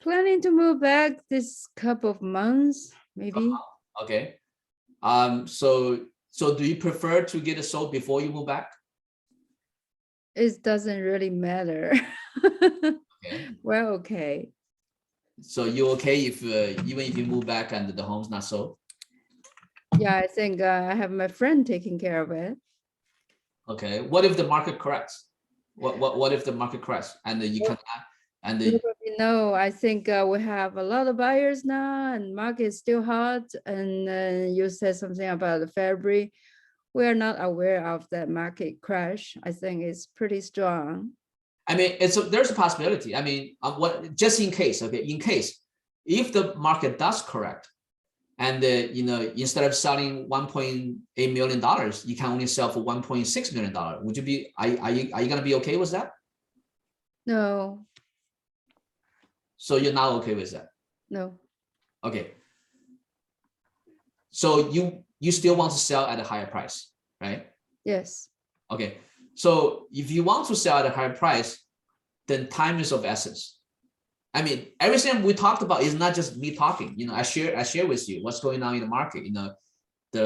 Planning to move back this couple of months, maybe. Okay. So do you prefer to get it sold before you move back? It doesn't really matter. Okay. Well, okay. So you're okay if even if you move back and the home's not sold? Yeah, I think I have my friend taking care of it. Okay. What if the market corrects? What if the market crashes and you can and the No, I think we have a lot of buyers now, and market is still hot. And you said something about February. We are not aware of that market crash. I think it's pretty strong. I mean, there's a possibility. I mean, what just in case, okay, in case if the market does correct, and you know, instead of selling $1.8 million, you can only sell for $1.6 million. Would you be? Are you gonna be okay with that? No, So you're not okay with that? no. Okay. So you still want to sell at a higher price, right? Yes. Okay. So if you want to sell at a higher price, then time is of essence. I mean, everything we talked about is not just me talking. You know, I share with you what's going on in the market. You know,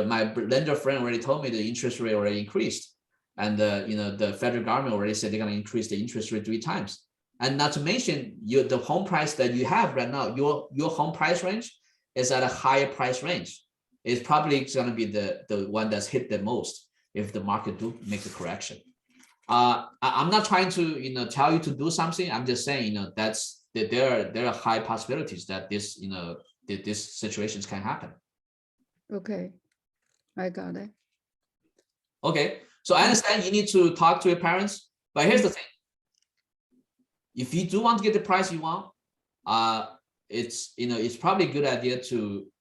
my lender friend already told me the interest rate already increased, and you know, the federal government already said they're going to increase the interest rate 3 times. And not to mention, the home price that you have right now, your home price range is at a higher price range. It's probably going to be the one that's hit the most if the market do make a correction. I'm not trying to tell you to do something. I'm just saying there are high possibilities that this these situations can happen. Okay, I got it. Okay, so I understand you need to talk to your parents, but here's the thing: if you do want to get the price you want, it's probably a good idea to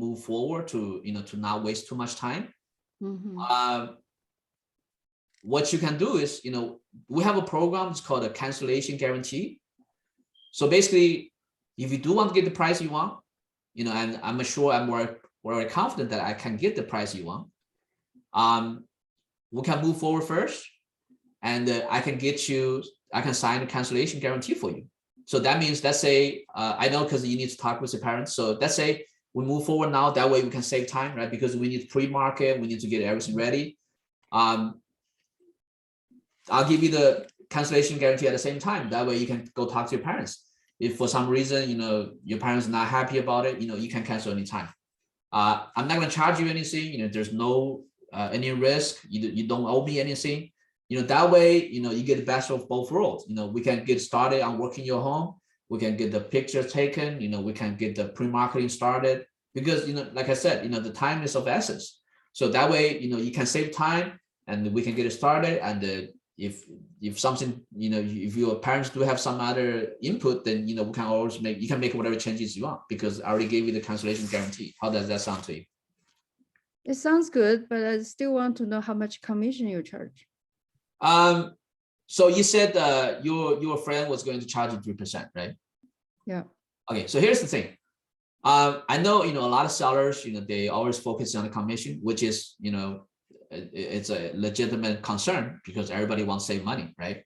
move forward, to not waste too much time. Mhm. What you can do is, we have a program, it's called a cancellation guarantee. So basically, if you do want to get the price you want, and I'm sure I'm very confident that I can get the price you want, we can move forward first, and I can sign a cancellation guarantee for you. So that means, let's say, I know because you need to talk with your parents. So let's say we move forward now, that way we can save time, right? Because we need pre-market, we need to get everything ready. I'll give you the cancellation guarantee at the same time. That way you can go talk to your parents. If for some reason, your parents are not happy about it, you can cancel anytime. I'm not going to charge you anything. There's no any risk. You don't owe me anything. That way, you get the best of both worlds. We can get started on working your home. We can get the pictures taken. We can get the pre-marketing started, because, like I said, the time is of essence. So that way, you can save time and we can get it started. And if something, if your parents do have some other input, then, we can always you can make whatever changes you want, because I already gave you the cancellation guarantee. How does that sound to you? It sounds good, but I still want to know how much commission you charge. So you said your friend was going to charge you 3%, right? Yeah. Okay, so here's the thing. I know, a lot of sellers, they always focus on the commission, which is, it's a legitimate concern because everybody wants to save money, right?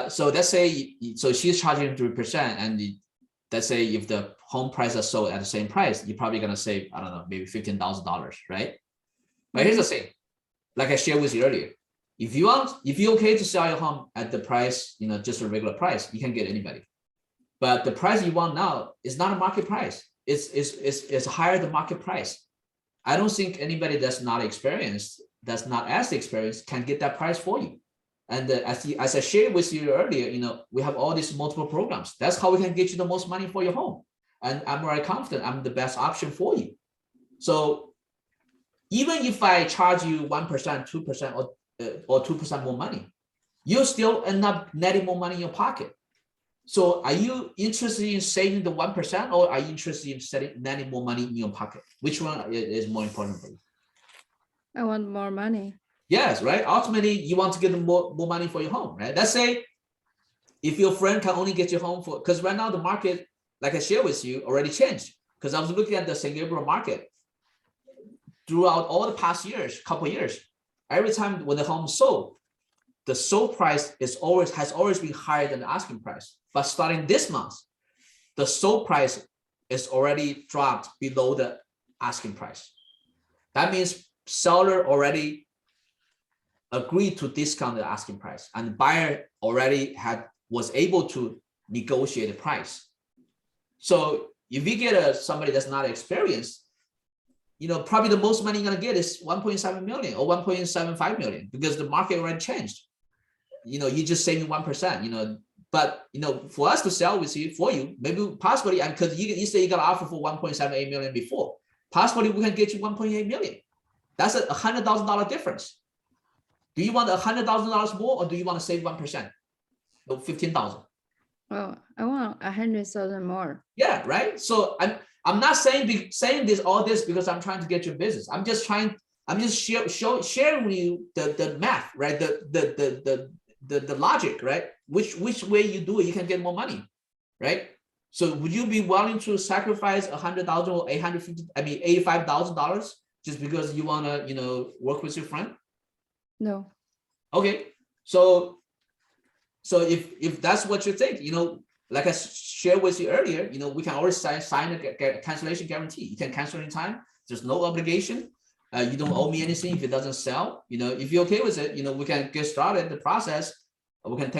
So let's say, so she's charging 3%, and let's say if the home price are sold at the same price, you're probably gonna save, I don't know, maybe $15,000, right? But here's the thing, like I shared with you earlier, if you're okay to sell your home at the price, just a regular price, you can get anybody. But the price you want now is not a market price. It's higher than market price. I don't think anybody that's not experienced, that's not as experienced, can get that price for you. And as I shared with you earlier, we have all these multiple programs. That's how we can get you the most money for your home. And I'm very confident I'm the best option for you. So even if I charge you 1%, 2%, or 2% more money, you'll still end up netting more money in your pocket. So are you interested in saving the 1%, or are you interested in netting more money in your pocket? Which one is more important for you? I want more money. Yes, right. Ultimately, you want to get more money for your home, right? Let's say if your friend can only get your home for, because right now the market, like I shared with you, already changed. Because I was looking at the Singapore market throughout all the past couple of years. Every time when the home sold, the sold price has always been higher than the asking price. But starting this month, the sold price is already dropped below the asking price. That means seller already agreed to discount the asking price, and the buyer already was able to negotiate the price. So if you get somebody that's not experienced, probably the most money you're gonna get is 1.7 million or 1.75 million, because the market already changed. You're just saving 1%. But for us to sell for you, maybe possibly, and because you say you got an offer for 1.78 million before, possibly we can get you 1.8 million. That's a $100,000 difference. Do you want $100,000 more, or do you want to save 1%? No, 15,000. Well, I want 100,000 more. Yeah, right. So I'm not saying all this because I'm trying to get your business. I'm just sharing with you the math, right? The logic, right? Which way you do it, you can get more money, right? So would you be willing to sacrifice 100,000 or $85,000 just because you want to work with your friend? No. Okay, so if that's what you think, like I shared with you earlier, we can always sign a cancellation guarantee. You can cancel anytime. There's no obligation. You don't owe me anything if it doesn't sell. If you're okay with it, we can get started the process. We can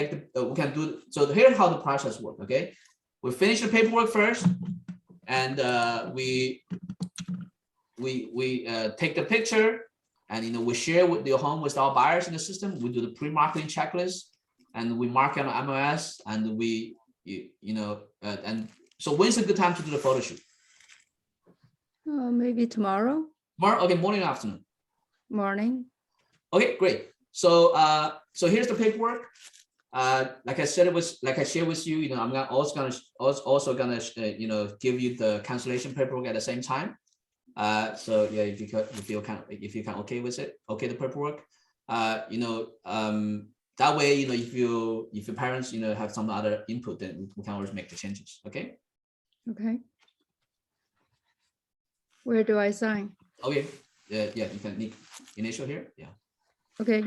do. So here's how the process works. Okay, we finish the paperwork first, and we take the picture. And we share with your home with our buyers in the system. We do the pre-marketing checklist, and we mark it on MLS. And and so when's a good time to do the photo shoot? Maybe tomorrow. Tomorrow, okay, morning or afternoon? Morning. Okay, great. So here's the paperwork. Like I shared with you, I'm also gonna give you the cancellation paperwork at the same time. So yeah, if you can okay with it, okay the paperwork, that way, if your parents have some other input, then we can always make the changes. Okay. Where do I sign? Okay. Yeah, you can initial here. Yeah. Okay.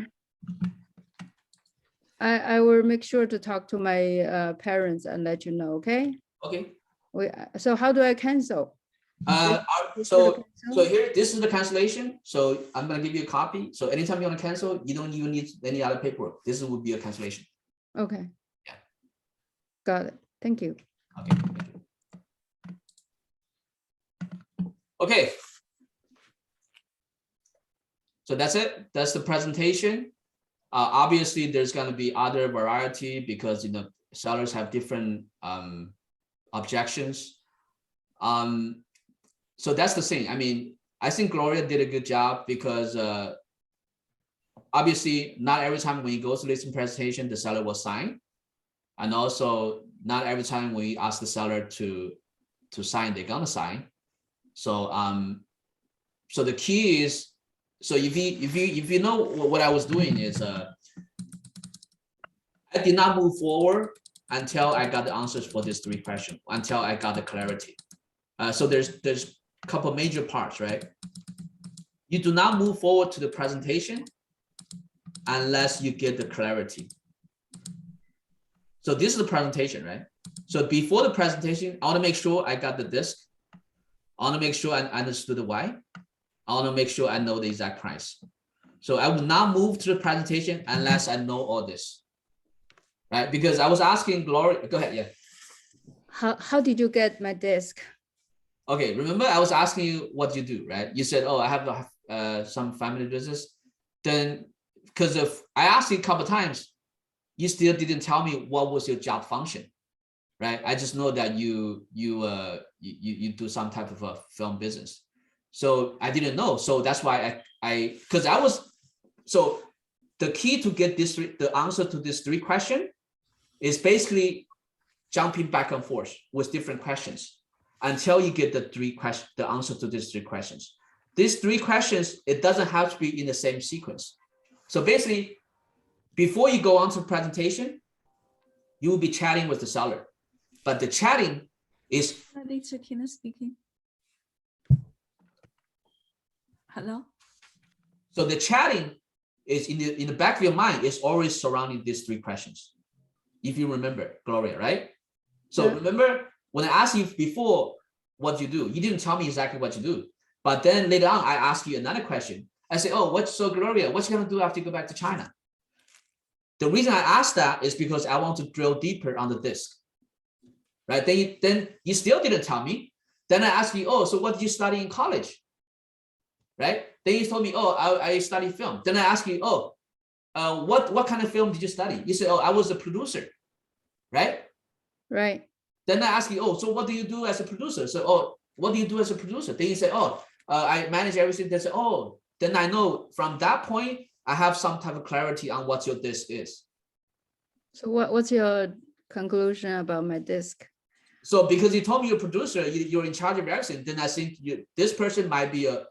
I will make sure to talk to my parents and let you know. Okay. Okay. So how do I cancel? So here, this is the cancellation. So I'm gonna give you a copy. So anytime you want to cancel, you don't even need any other paperwork. This would be a cancellation. Okay. Yeah. Got it. Thank you. Okay. Thank you. Okay. So that's it. That's the presentation. Obviously, there's gonna be other variety because sellers have different objections. So that's the thing. I mean, I think Gloria did a good job because obviously not every time when you go to listing presentation, the seller will sign. And also not every time when you ask the seller to sign, they're gonna sign. So so the key is, so if you know what I was doing is I did not move forward until I got the answers for these 3 questions, until I got the clarity. So there's a couple major parts, right? You do not move forward to the presentation unless you get the clarity. So this is the presentation, right? So before the presentation, I want to make sure I got the disk. I want to make sure I understood the why. I want to make sure I know the exact price. So I will not move to the presentation unless I know all this, right? Because I was asking Gloria, go ahead, yeah. How did you get my disk? Okay, remember I was asking you what you do, right? You said, oh, I have some family business. Then, because of I asked you a couple of times, you still didn't tell me what was your job function, right? I just know that you do some type of a film business. So I didn't know. So that's why because I was, so the key to get the answer to this 3 question is basically jumping back and forth with different questions until you get the answer to these 3 questions. These 3 questions, it doesn't have to be in the same sequence. So basically, before you go on to presentation, you will be chatting with the seller. But the chatting is... It's Tina speaking. Hello? So the chatting is in the back of your mind is always surrounding these 3 questions. If you remember, Gloria, right? So remember when I asked you before what you do, you didn't tell me exactly what you do. But then later on, I asked you another question. I said, oh, so Gloria, what you gonna do after you go back to China? The reason I asked that is because I want to drill deeper on the disk, right? Then you still didn't tell me. Then I asked you, oh, so what did you study in college? Right? Then you told me, oh, I studied film. Then I asked you, oh, what kind of film did you study? You said, oh, I was a producer, right? Right. Then I asked you, oh, so what do you do as a producer? So, oh, what do you do as a producer? Then you say, oh, I manage everything. They say, oh, then I know from that point, I have some type of clarity on what your disk is. So what's your conclusion about my disk? So because you told me you're a producer, you're in charge of everything, then I think this person might be a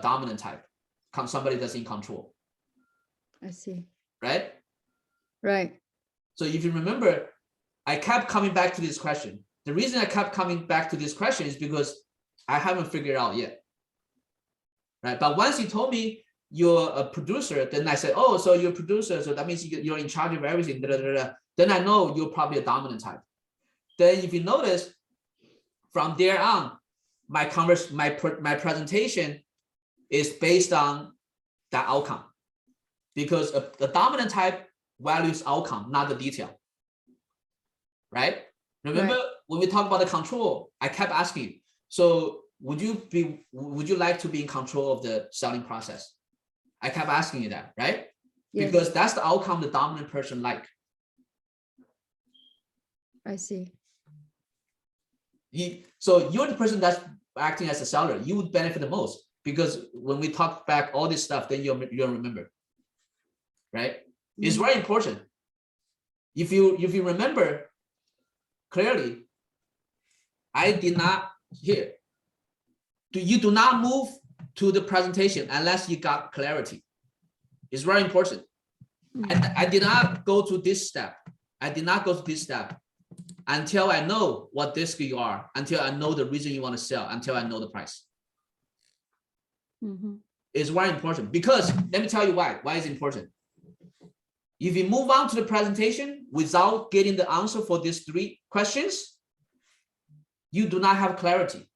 dominant type, somebody that's in control. I see. Right? Right. So if you remember, I kept coming back to this question. The reason I kept coming back to this question is because I haven't figured out yet. Right? But once you told me you're a producer, then I said, oh, so you're a producer, so that means you're in charge of everything. Then I know you're probably a dominant type. Then if you notice, from there on, my presentation is based on that outcome, because the dominant type values outcome, not the detail. Right? Remember when we talk about the control, I kept asking you, so would you like to be in control of the selling process? I kept asking you that, right? Yes. Because that's the outcome the dominant person like. I see. So you're the person that's acting as a seller. You would benefit the most, because when we talk back all this stuff, then you'll remember, right? It's very important. If you remember clearly, I did not here. You do not move to the presentation unless you got clarity. It's very important. I did not go to this step. I did not go to this step until I know what disk you are, until I know the reason you want to sell, until I know the price. It's very important, because let me tell you why. Why is it important? If you move on to the presentation without getting the answer for these 3 questions, you do not have clarity.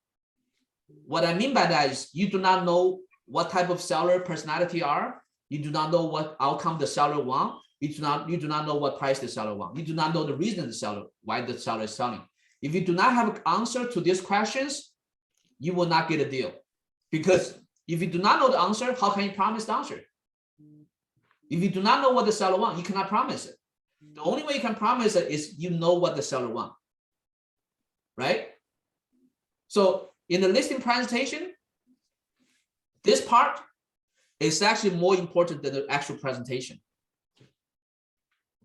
What I mean by that is you do not know what type of seller personality you are. You do not know what outcome the seller wants. You do not know what price the seller wants. You do not know the reason why the seller is selling. If you do not have an answer to these questions, you will not get a deal. Because if you do not know the answer, how can you promise the answer? If you do not know what the seller wants, you cannot promise it. The only way you can promise it is you know what the seller wants, right? So in the listing presentation, this part is actually more important than the actual presentation.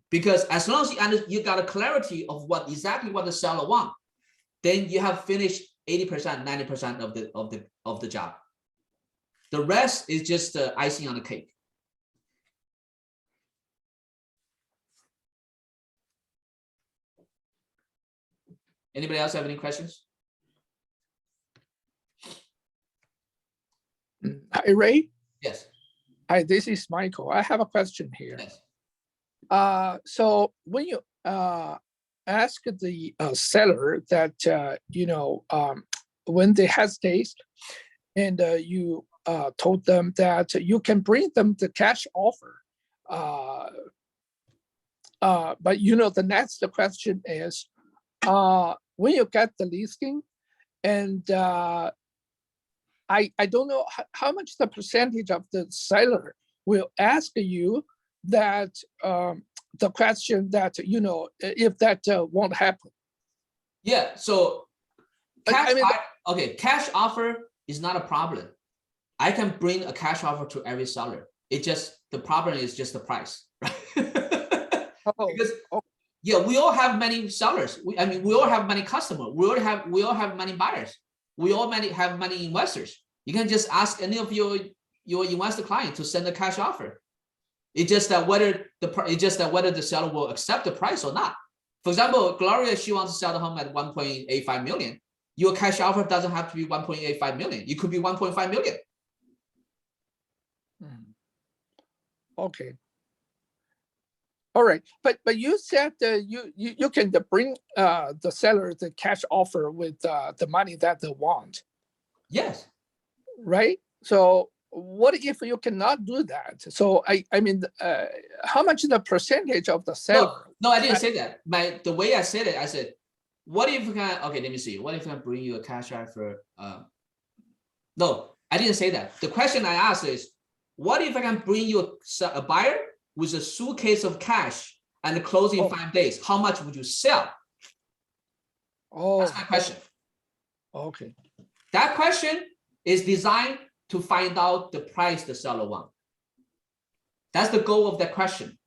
Because as long as you got a clarity of exactly what the seller wants, then you have finished 80%, 90% of the job. The rest is just the icing on the cake. Anybody else have any questions? Hi, Ray. Yes. Hi, this is Michael. I have a question here. Yes. So when you ask the seller that when they hesitate, and you told them that you can bring them the cash offer, but the next question is when you get the listing, and I don't know how much the percentage of the seller will ask you that the question that if that won't happen. Yeah. So cash, I mean, okay, cash offer is not a problem. I can bring a cash offer to every seller. The problem is just the price, right? Because yeah, we all have many sellers. We all have many customers. We all have many buyers. We all have many investors. You can just ask any of your investor client to send a cash offer. It's just that whether the seller will accept the price or not. For example, Gloria, she wants to sell the home at 1.85 million. Your cash offer doesn't have to be 1.85 million. It could be 1.5 million. Okay. All right, but you said you can bring the seller the cash offer with the money that they want. Yes. Right. So what if you cannot do that? So I mean, how much is the percentage of the seller? No, I didn't say that. The way I said it, I said, what if we can? Okay, let me see. What if I can bring you a cash offer? No, I didn't say that. The question I asked is, what if I can bring you a buyer with a suitcase of cash and closing in 5 days? How much would you sell? Oh, that's my question. Okay. That question is designed to find out the price the seller wants. That's the goal of that question.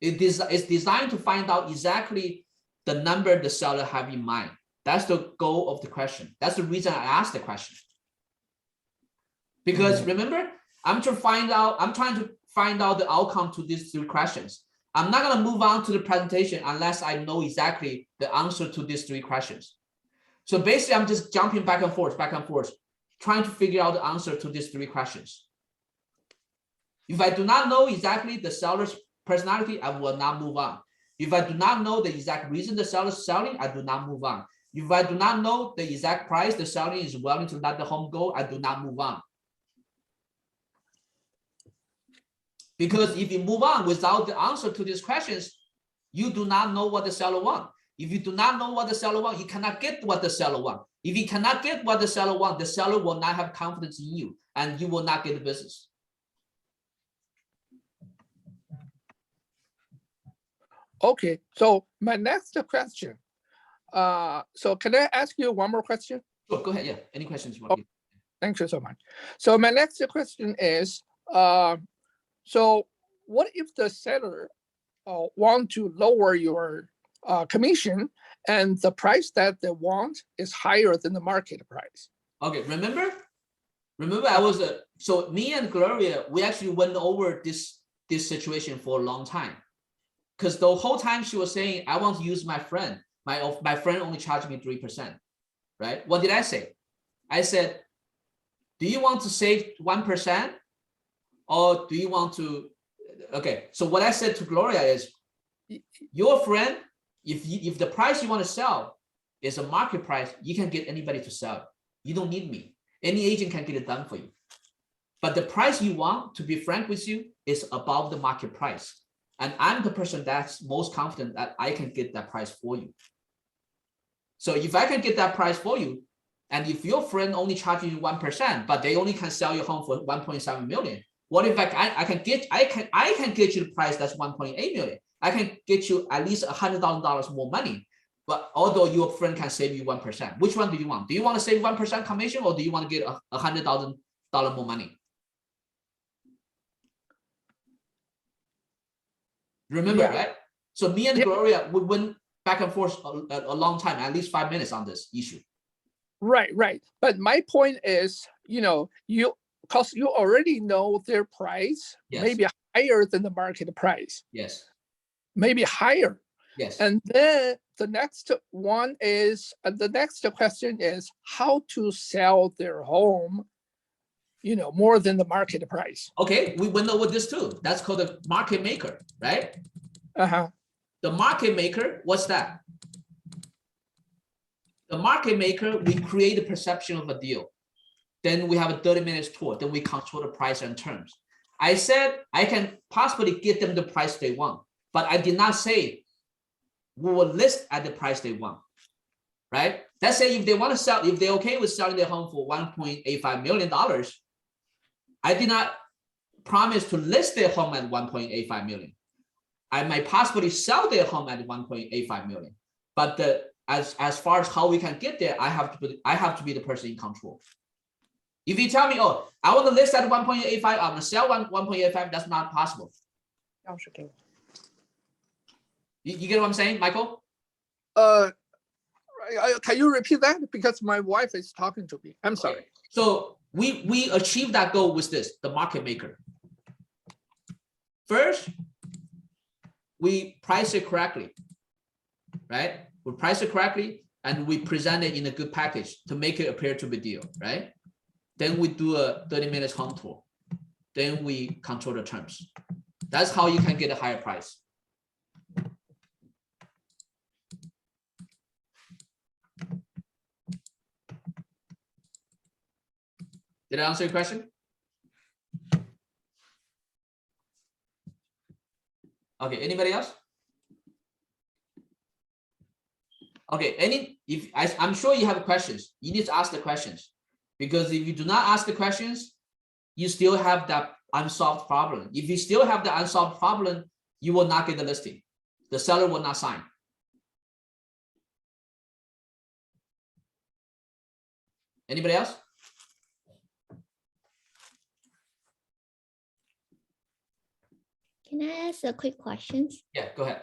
It's designed to find out exactly the number the seller have in mind. That's the goal of the question. That's the reason I asked the question. Because remember, I'm trying to find out the outcome to these 3 questions. I'm not going to move on to the presentation unless I know exactly the answer to these 3 questions. So basically, I'm just jumping back and forth, trying to figure out the answer to these 3 questions. If I do not know exactly the seller's personality, I will not move on. If I do not know the exact reason the seller is selling, I do not move on. If I do not know the exact price the seller is willing to let the home go, I do not move on. Because if you move on without the answer to these questions, you do not know what the seller wants. If you do not know what the seller wants, you cannot get what the seller wants. If you cannot get what the seller wants, the seller will not have confidence in you and you will not get the business. Okay, so my next question. So can I ask you one more question? Sure, go ahead. Yeah, any questions you want? Thank you so much. So my next question is, so what if the seller want to lower your commission and the price that they want is higher than the market price? Okay, remember I was so me and Gloria, we actually went over this situation for a long time, because the whole time she was saying, I want to use my friend. My friend only charged me 3%, right? What did I say? I said, do you want to save 1%, or do you want to? Okay, so what I said to Gloria is, your friend, if the price you want to sell is a market price, you can get anybody to sell. You don't need me. Any agent can get it done for you. But the price you want, to be frank with you, is above the market price. And I'm the person that's most confident that I can get that price for you. So if I can get that price for you, and if your friend only charges you 1%, but they only can sell your home for 1.7 million, what if I can get you the price that's 1.8 million? I can get you at least $100,000 more money. But although your friend can save you 1%, which one do you want? Do you want to save 1% commission, or do you want to get $100,000 more money? Remember, right? So me and Gloria, we went back and forth a long time, at least 5 minutes on this issue. Right. But my point is, because you already know their price, maybe higher than the market price. Yes. Maybe higher. Yes. And then the next one is, the next question is how to sell their home, more than the market price. Okay, we went over this too. That's called a market maker, right? Uh-huh. The market maker, what's that? The market maker, we create a perception of a deal. Then we have a 30 minutes tour. Then we control the price and terms. I said I can possibly get them the price they want, but I did not say we will list at the price they want, right? Let's say if they want to sell, if they're okay with selling their home for $1.85 million, I did not promise to list their home at 1.85 million. I might possibly sell their home at 1.85 million, but as far as how we can get there, I have to be the person in control. If you tell me, oh, I want to list at 1.85, I'm going to sell 1.85, that's not possible. You get what I'm saying, Michael? Can you repeat that? Because my wife is talking to me. I'm sorry. Okay. So we achieve that goal with this, the market maker. First, we price it correctly, right? We price it correctly and we present it in a good package to make it appear to be a deal, right? Then we do a 30 minutes home tour. Then we control the terms. That's how you can get a higher price. Did I answer your question? Okay, anybody else? Okay, I'm sure you have questions. You need to ask the questions, because if you do not ask the questions, you still have that unsolved problem. If you still have the unsolved problem, you will not get the listing. The seller will not sign. Anybody else? Can I ask a quick question? Yeah, go ahead.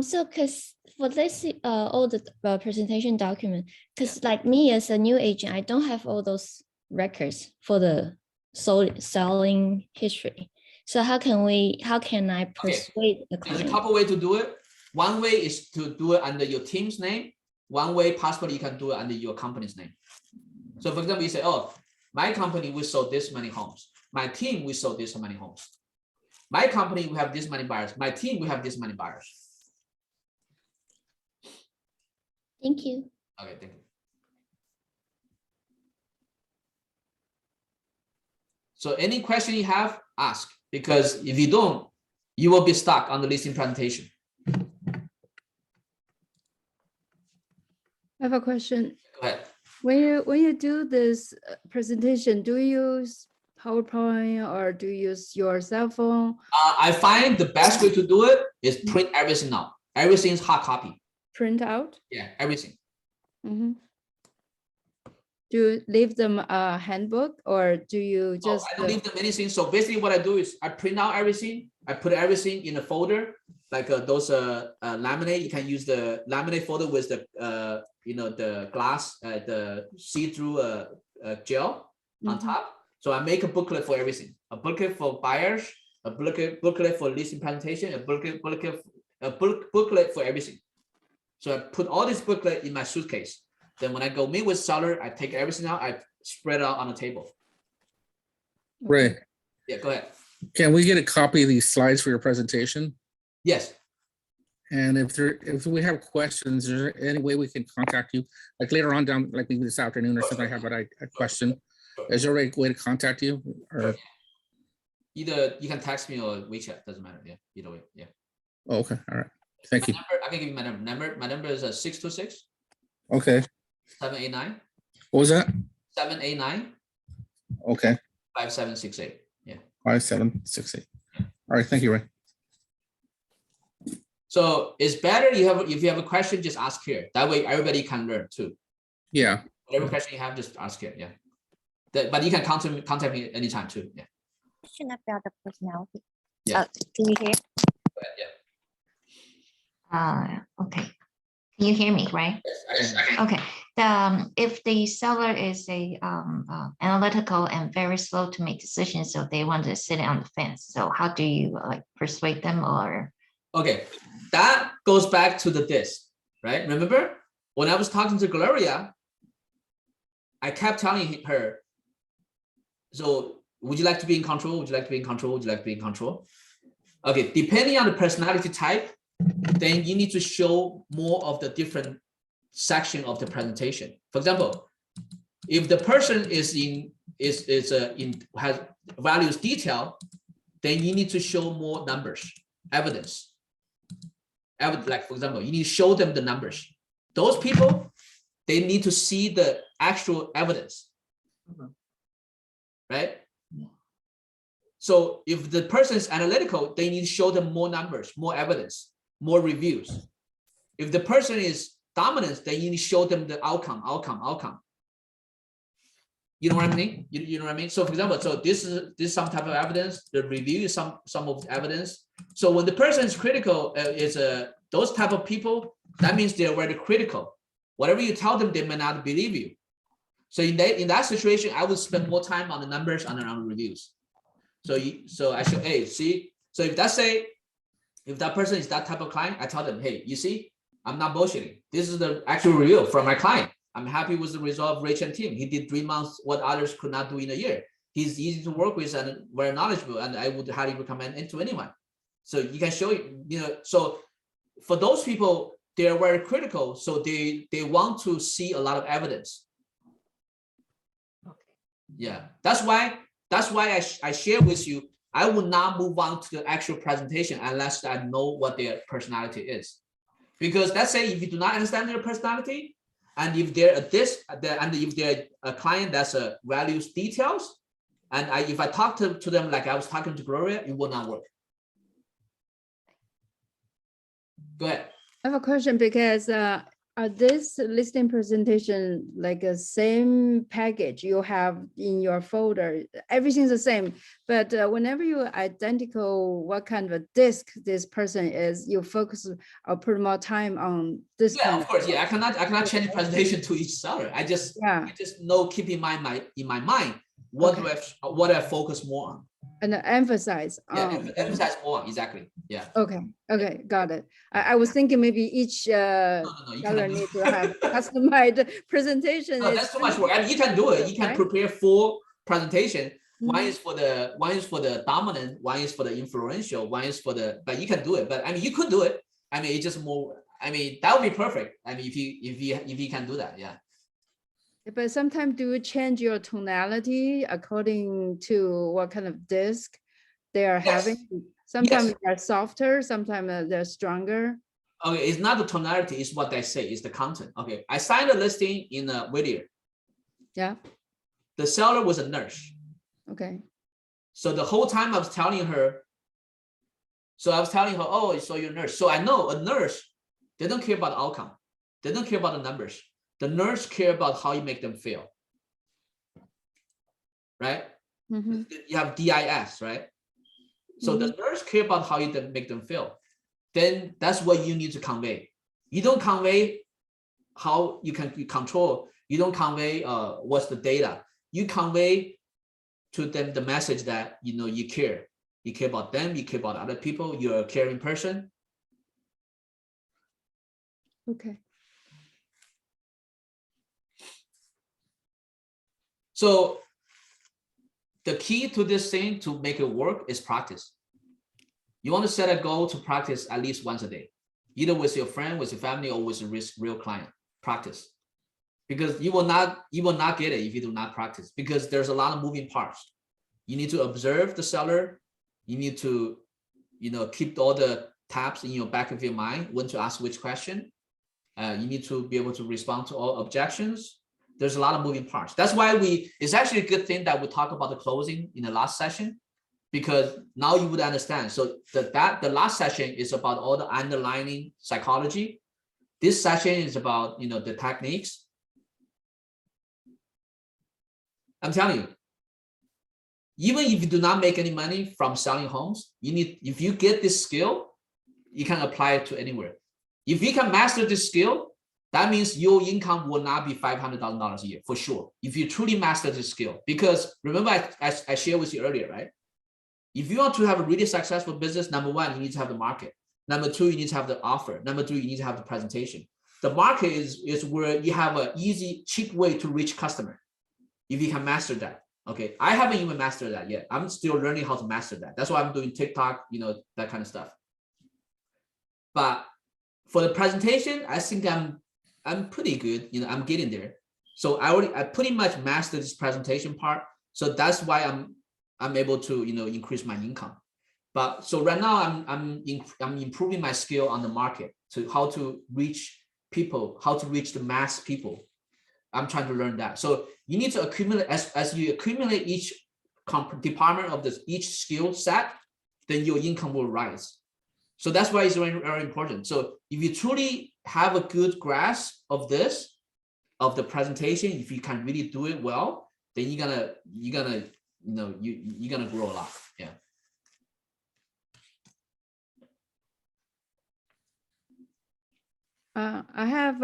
So because for this, all the presentation document, because like me as a new agent, I don't have all those records for the selling history. So how can I persuade the There's a client? couple ways to do it. One way is to do it under your team's name. One way, possibly you can do it under your company's name. So for example, you say, oh, my company, we sold this many homes. My team, we sold this many homes. My company, we have this many buyers. My team, we have this many buyers. Thank you. Okay, thank you. So any question you have, ask, because if you don't, you will be stuck on the listing presentation. I have a question. Go ahead. When you do this presentation, do you use PowerPoint or do you use your cell phone? I find the best way to do it is print everything out. Everything is hard copy. Print out? Yeah, everything. Mm-hmm. Do you leave them a handbook or do you No, just? I don't leave them anything. So basically what I do is I print out everything. I put everything in a folder, like those laminate. You can use the laminate folder with the the glass, the see-through gel on top. So I make a booklet for everything. A booklet for buyers, a booklet for listing presentation, a booklet for everything. So I put all this booklet in my suitcase. Then when I go meet with seller, I take everything out, I spread it out on the table. Ray, Yeah, go ahead. can we get a copy of these slides for your presentation? Yes. And if we have questions, is there any way we can contact you? Like later on down, like maybe this afternoon or something, I have a question. Is there a way to contact you? Or Either you can text me or WeChat, doesn't matter. Yeah, either way. Yeah. oh, okay, all right. Thank you. I can give you my number. My number is 626 Okay. 789 What was that? 789 Okay. 5768. Yeah. 5768. All right, thank you, Ray. So it's better if you have a question, just ask here. That way everybody can learn too. Yeah. Whatever question you have, just ask here. Yeah. But you can contact me anytime too. Yeah. Question about the personality. Yeah. Can you hear? Yeah. Okay. Can you hear me, right? Yes, I can. Okay. If the seller is a analytical and very slow to make decisions, so they want to sit on the fence. So how do you like persuade them or Okay, that goes back to the disc, right? Remember when I was talking to Gloria, I kept telling her, so would you like to be in control? Would you like to be in control? Would you like to be in control? Okay, depending on the personality type, then you need to show more of the different section of the presentation. For example, if the person is has values detail, then you need to show more numbers, evidence. Like for example, you need to show them the numbers. Those people, they need to see the actual evidence, right? So if the person is analytical, they need to show them more numbers, more evidence, more reviews. If the person is dominant, then you need to show them the outcome. You know what I mean? You know what I mean? So for example, so this is some type of evidence. The review is some of the evidence. So when the person is critical, those type of people, that means they're very critical. Whatever you tell them, they may not believe you. So in that situation, I would spend more time on the numbers and on the reviews. So I should, hey, see. So if that person is that type of client, I tell them, hey, you see, I'm not bullshitting. This is the actual review from my client. I'm happy with the result of Chen team. He did 3 months what others could not do in a year. He's easy to work with and very knowledgeable, and I would highly recommend it to anyone. So you can show it, so for those people, they're very critical. So they want to see a lot of evidence. Okay. Yeah, that's why I share with you, I will not move on to the actual presentation unless I know what their personality is. Because let's say if you do not understand their personality, and if they're if they're a client that's a values details, and if I talk to them like I was talking to Gloria, it will not work. Go ahead. I have a question because this listing presentation like a same package you have in your folder, everything's the same, but whenever you identical what kind of a disc this person is, you focus or put more time on this Yeah, kind of course. Yeah, I cannot change the presentation to each seller. I just know, keep in my mind what what I focus more on. And emphasize. Emphasize more on, exactly. Yeah. Okay, got it. I was thinking maybe each seller need to have customized presentation. No, that's too much work. I mean, you can do it. You can prepare 4 presentation. One is for the dominant, one is for the influential, one is for the, but you can do it. But I mean, you could do it. I mean, it's just more, I mean, that would be perfect. I mean, if you can do that, yeah. But sometimes do you change your tonality according to what kind of disc they are having? Sometimes they're softer, sometimes they're stronger. Okay, it's not the tonality, it's what they say, it's the content. Okay, I signed a listing in Whittier. Yeah. The seller was a nurse. Okay. So the whole time I was telling her, oh, so you're a nurse. So I know a nurse, they don't care about the outcome. They don't care about the numbers. The nurse care about how you make them feel. Right? You have DIS, right? So the nurse care about how you make them feel. Then that's what you need to convey. You don't convey how you can control. You don't convey what's the data. You convey to them the message that you care. You care about them. You care about other people. You're a caring person. Okay. So the key to this thing to make it work is practice. You want to set a goal to practice at least once a day, either with your friend, with your family, or with a real client. Practice, because you will not get it if you do not practice, because there's a lot of moving parts. You need to observe the seller. You need to, keep all the tabs in your back of your mind when to ask which question. You need to be able to respond to all objections. There's a lot of moving parts. That's why it's actually a good thing that we talk about the closing in the last session, because now you would understand. So the last session is about all the underlying psychology. This session is about, the techniques. I'm telling you, even if you do not make any money from selling homes, if you get this skill, you can apply it to anywhere. If you can master this skill, that means your income will not be $500,000 a year for sure. If you truly master this skill, because remember I shared with you earlier, right? If you want to have a really successful business, number one, you need to have the market. Number two, you need to have the offer. Number three, you need to have the presentation. The market is where you have an easy, cheap way to reach customer. If you can master that. Okay, I haven't even mastered that yet. I'm still learning how to master that. That's why I'm doing TikTok, that kind of stuff. But for the presentation, I think I'm pretty good. I'm getting there. So I pretty much mastered this presentation part. So that's why I'm able to increase my income. But so right now I'm improving my skill on the market to how to reach people, how to reach the mass people. I'm trying to learn that. So you need to accumulate as you accumulate each department of each skill set, then your income will rise. So that's why it's very, very important. So if you truly have a good grasp of this, of the presentation, if you can really do it well, then you're gonna grow a lot. Yeah. I have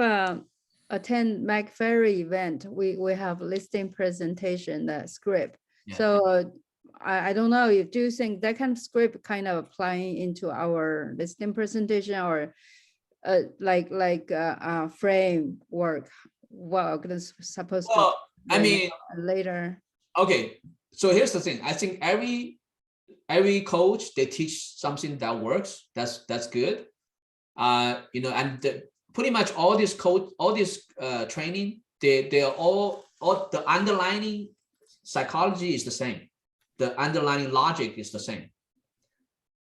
attend McFerry event. We have listing presentation script. Yeah. So I don't know if do you think that kind of script kind of applying into our listing presentation or like framework. Well, it's supposed to. Well, I mean, later. Okay, so here's the thing. I think every coach, they teach something that works. That's good. And pretty much all this training, they are all the underlying psychology is the same. The underlying logic is the same.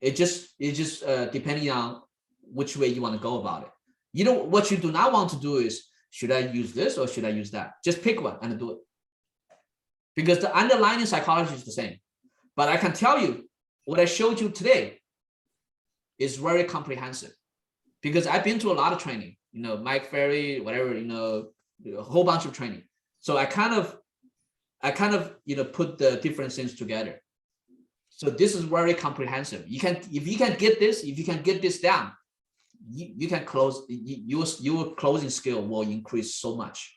It just depending on which way you want to go about it. What you do not want to do is, should I use this or should I use that? Just pick one and do it. Because the underlying psychology is the same. But I can tell you, what I showed you today is very comprehensive. Because I've been to a lot of training, Mike Ferry, whatever, a whole bunch of training. So I kind of put the different things together. So this is very comprehensive. If you can get this down, you can close. Your closing skill will increase so much.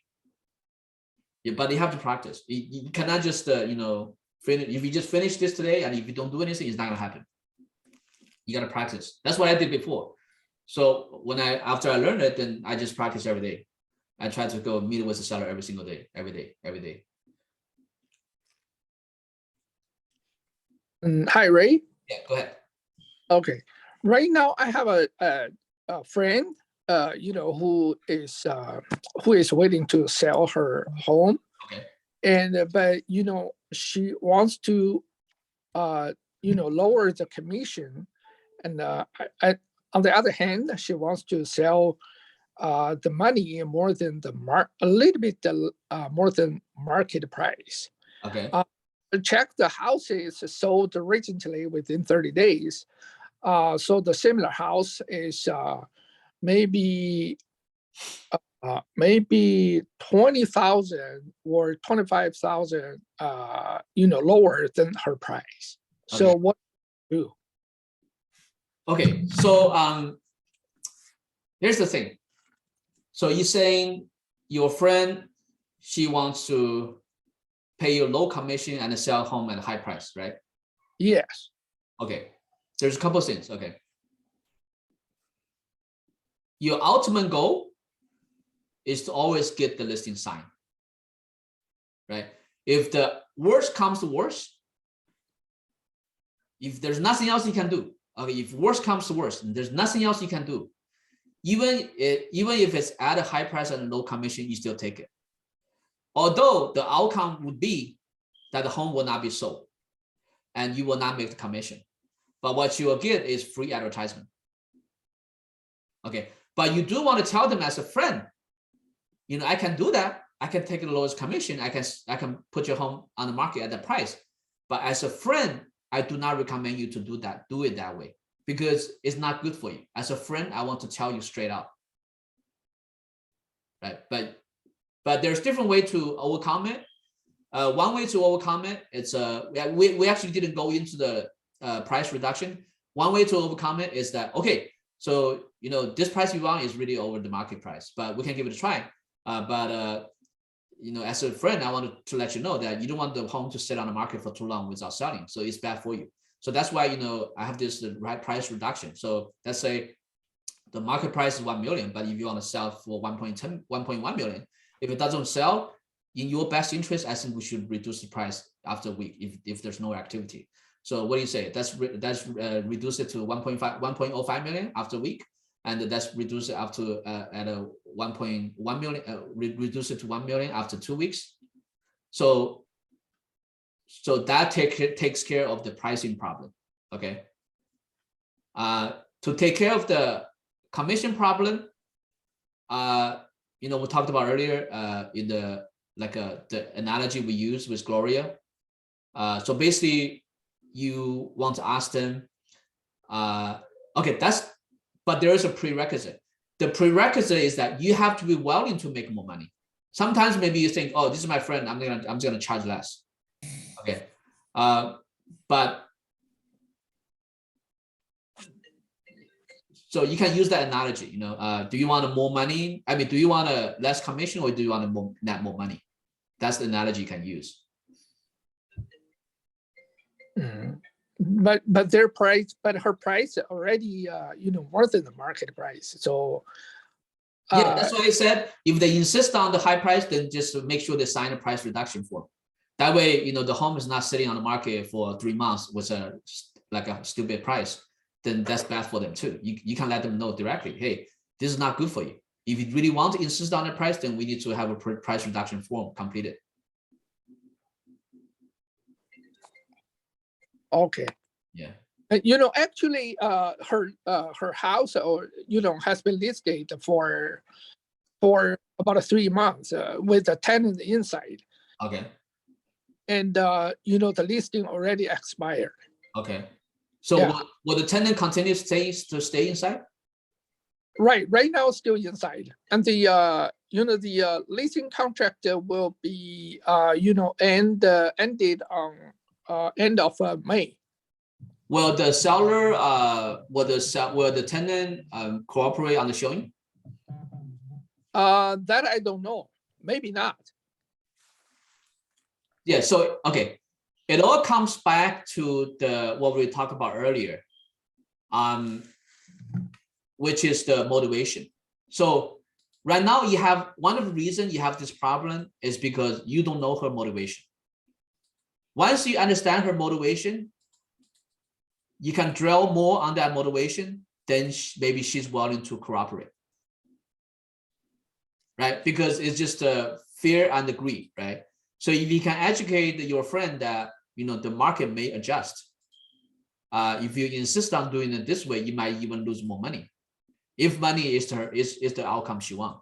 Yeah, but you have to practice. You cannot just finish. If you just finish this today and if you don't do anything, it's not gonna happen. You gotta practice. That's what I did before. So after I learned it, then I just practice every day. I try to go meet with the seller every single day, every day. Hi, Ray. Yeah, go ahead. Okay. Right now, I have a friend, who is waiting to sell her home. Okay. But she wants to, lower the commission, and on the other hand, she wants to sell the money more than a little bit more than market price. Okay. Check the houses sold recently within 30 days. So the similar house is maybe 20,000 or 25,000 lower than her price. So Okay. what do you do? Okay, so here's the thing. So you're saying your friend, she wants to pay you low commission and sell home at a high price, right? Yes. Okay, there's a couple of things. Okay, your ultimate goal is to always get the listing signed, right? If the worst comes to worst, if there's nothing else you can do, okay, if worst comes to worst, and there's nothing else you can do, even if it's at a high price and low commission, you still take it. Although the outcome would be that the home will not be sold and you will not make the commission. But what you will get is free advertisement. Okay, but you do want to tell them as a friend, I can do that. I can take the lowest commission. I can put your home on the market at that price. But as a friend, I do not recommend you to do it that way, because it's not good for you. As a friend, I want to tell you straight out, right? But there's different way to overcome it. One way to overcome it, it's we actually didn't go into the price reduction. One way to overcome it is that, okay, so this price you want is really over the market price, but we can give it a try. As a friend, I wanted to let you know that you don't want the home to sit on the market for too long without selling, so it's bad for you. So that's why, I have this right price reduction. So let's say the market price is 1 million, but if you want to sell for 1.1 million, if it doesn't sell, in your best interest, I think we should reduce the price after a week if there's no activity. So what do you say? That's reduce it to 1.05 million after a week, and that's reduce it up to at a 1.1 million. Reduce it to 1 million after 2 weeks. So that takes care of the pricing problem. Okay. To take care of the commission problem, we talked about earlier in the the analogy we use with Gloria. So basically, you want to ask them, okay, but there is a prerequisite. The prerequisite is that you have to be willing to make more money. Sometimes maybe you think, oh, this is my friend, I'm just gonna charge less. Okay, but so you can use that analogy. Do you want more money? I mean, do you want a less commission, or do you want net more money? That's the analogy you can use. But her price already more than the market price. So yeah, that's why I said if they insist on the high price, then just make sure they sign a price reduction form. That way, the home is not sitting on the market for 3 months with a stupid price. Then that's bad for them too. You can let them know directly, hey, this is not good for you. If you really want to insist on the price, then we need to have a price reduction form completed. Okay. Yeah. Actually, her house has been listed for about 3 months with a tenant inside. Okay. And the listing already expired. Okay. So Yeah. will the tenant continue to stay inside? Right now still inside, and the leasing contract will be ended on end of May. Will the seller will the tenant cooperate on the showing? That I don't know. Maybe not. Yeah. So okay, it all comes back to what we talked about earlier, which is the motivation. So right now you have one of the reasons you have this problem is because you don't know her motivation. Once you understand her motivation, you can drill more on that motivation, then maybe she's willing to cooperate. Right? Because it's just fear and greed, right? So if you can educate your friend that the market may adjust. If you insist on doing it this way, you might even lose more money. If money is the outcome she wants.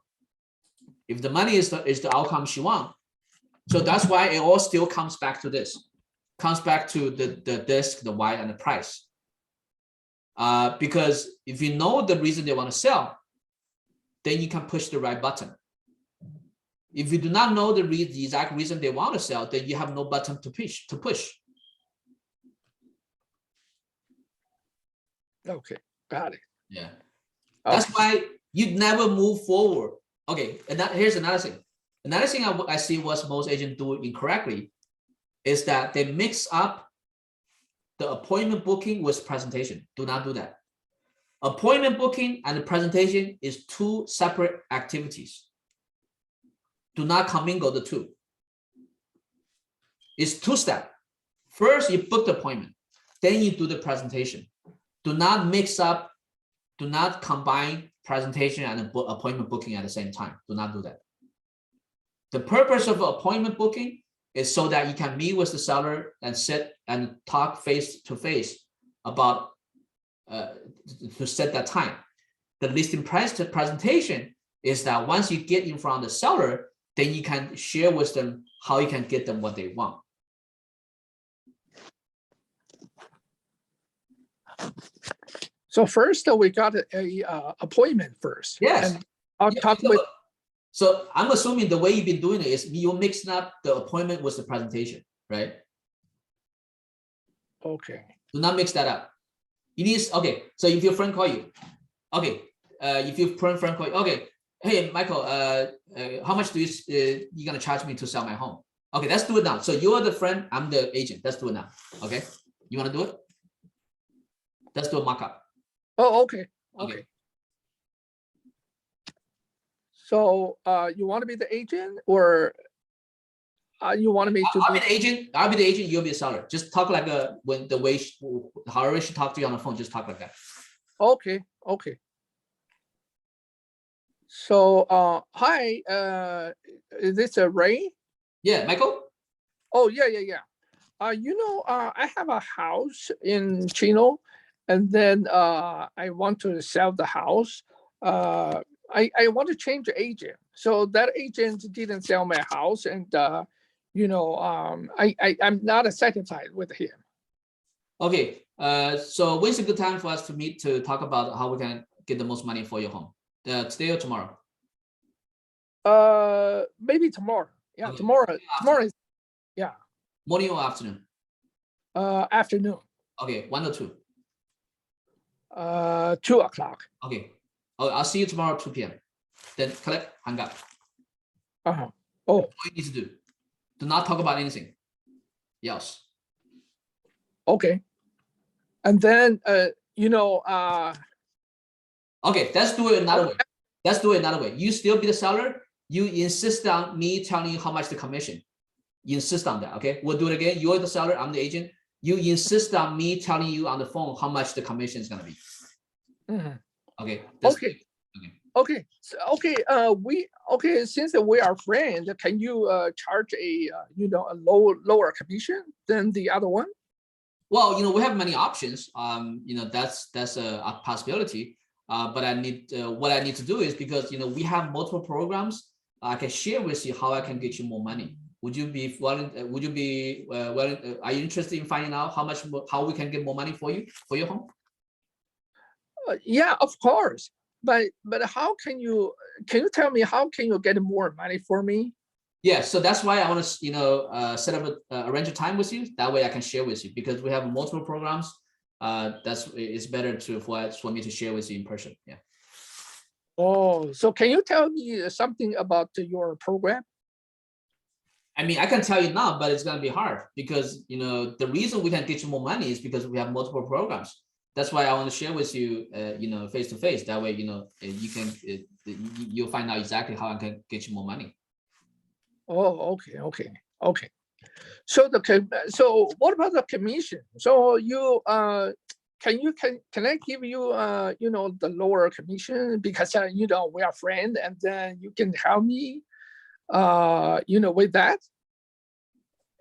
If the money is the outcome she wants. So that's why it all still comes back to this. Comes back to the disc, the why, and the price. Because if you know the reason they want to sell, then you can push the right button. If you do not know the exact reason they want to sell, then you have no button to push. Okay, got it. Yeah. That's why you never move forward. Okay, and here's another thing. Another thing I see what most agents do incorrectly is that they mix up the appointment booking with presentation. Do not do that. Appointment booking and the presentation is 2 separate activities. Do not commingle the 2. It's 2-step. First, you book the appointment, then you do the presentation. Do not mix up, do not combine presentation and appointment booking at the same time. Do not do that. The purpose of appointment booking is so that you can meet with the seller and sit and talk face to face about to set that time. The listing price to presentation is that once you get in front of the seller, then you can share with them how you can get them what they want. So first we got a appointment first. Yes. And I'll talk with. So I'm assuming the way you've been doing it is you're mixing up the appointment with the presentation, right? Okay. Do not mix that up. You need, okay, so if your friend call you, okay, if your friend call you, okay, hey, Michael, how much do you gonna charge me to sell my home? Okay, let's do it now. So you're the friend, I'm the agent. Let's do it now. Okay, you wanna do it? Let's do a mock-up. Oh, okay, Okay. okay. So you want to be the agent, or you want me to I'll be be? the agent. I'll be the agent. You'll be the seller. Just talk like however she talk to you on the phone. Just talk like that. Okay, okay. So hi, is this Ray? Yeah, Michael. Oh, yeah. I have a house in Chino, and then I want to sell the house. I want to change the agent. So that agent didn't sell my house, and I'm not satisfied with him. Okay. So when's a good time for us to meet to talk about how we can get the most money for your home? Today or tomorrow? Maybe tomorrow. Yeah, Okay. tomorrow. Tomorrow is Morning or afternoon? afternoon. Okay, 1 or 2. 2 o'clock. Okay. Oh, I'll see you tomorrow 2 p.m. Then collect, hang up. Oh, All you need to do. Do not talk about anything. Yes. okay. And then Okay, let's do it another way. Let's do it another way. You still be the seller. You insist on me telling you how much the commission. You insist on that. Okay, we'll do it again. You're the seller. I'm the agent. You insist on me telling you on the phone how much the commission is gonna be. mhm. Okay. Okay. Okay. Since we are friends, can you charge a a lower commission than the other one? Well, we have many options. That's a possibility. But what I need to do is because we have multiple programs. I can share with you how I can get you more money. Would you be willing? Would you be willing? Are you interested in finding out how we can get more money for you for your home? Yeah, of course. But how can you tell me how can you get more money for me? Yeah, so that's why I want to set up arrange a time with you. That way I can share with you because we have multiple programs. It's better for me to share with you in person. Yeah. Oh, so can you tell me something about your program? I mean, I can tell you now, but it's gonna be hard because the reason we can get you more money is because we have multiple programs. That's why I want to share with you, face to face. That way, you'll find out exactly how I can get you more money. Oh, okay. So so what about the commission? So you can I give you the lower commission because we are friends, and then you can help me with that?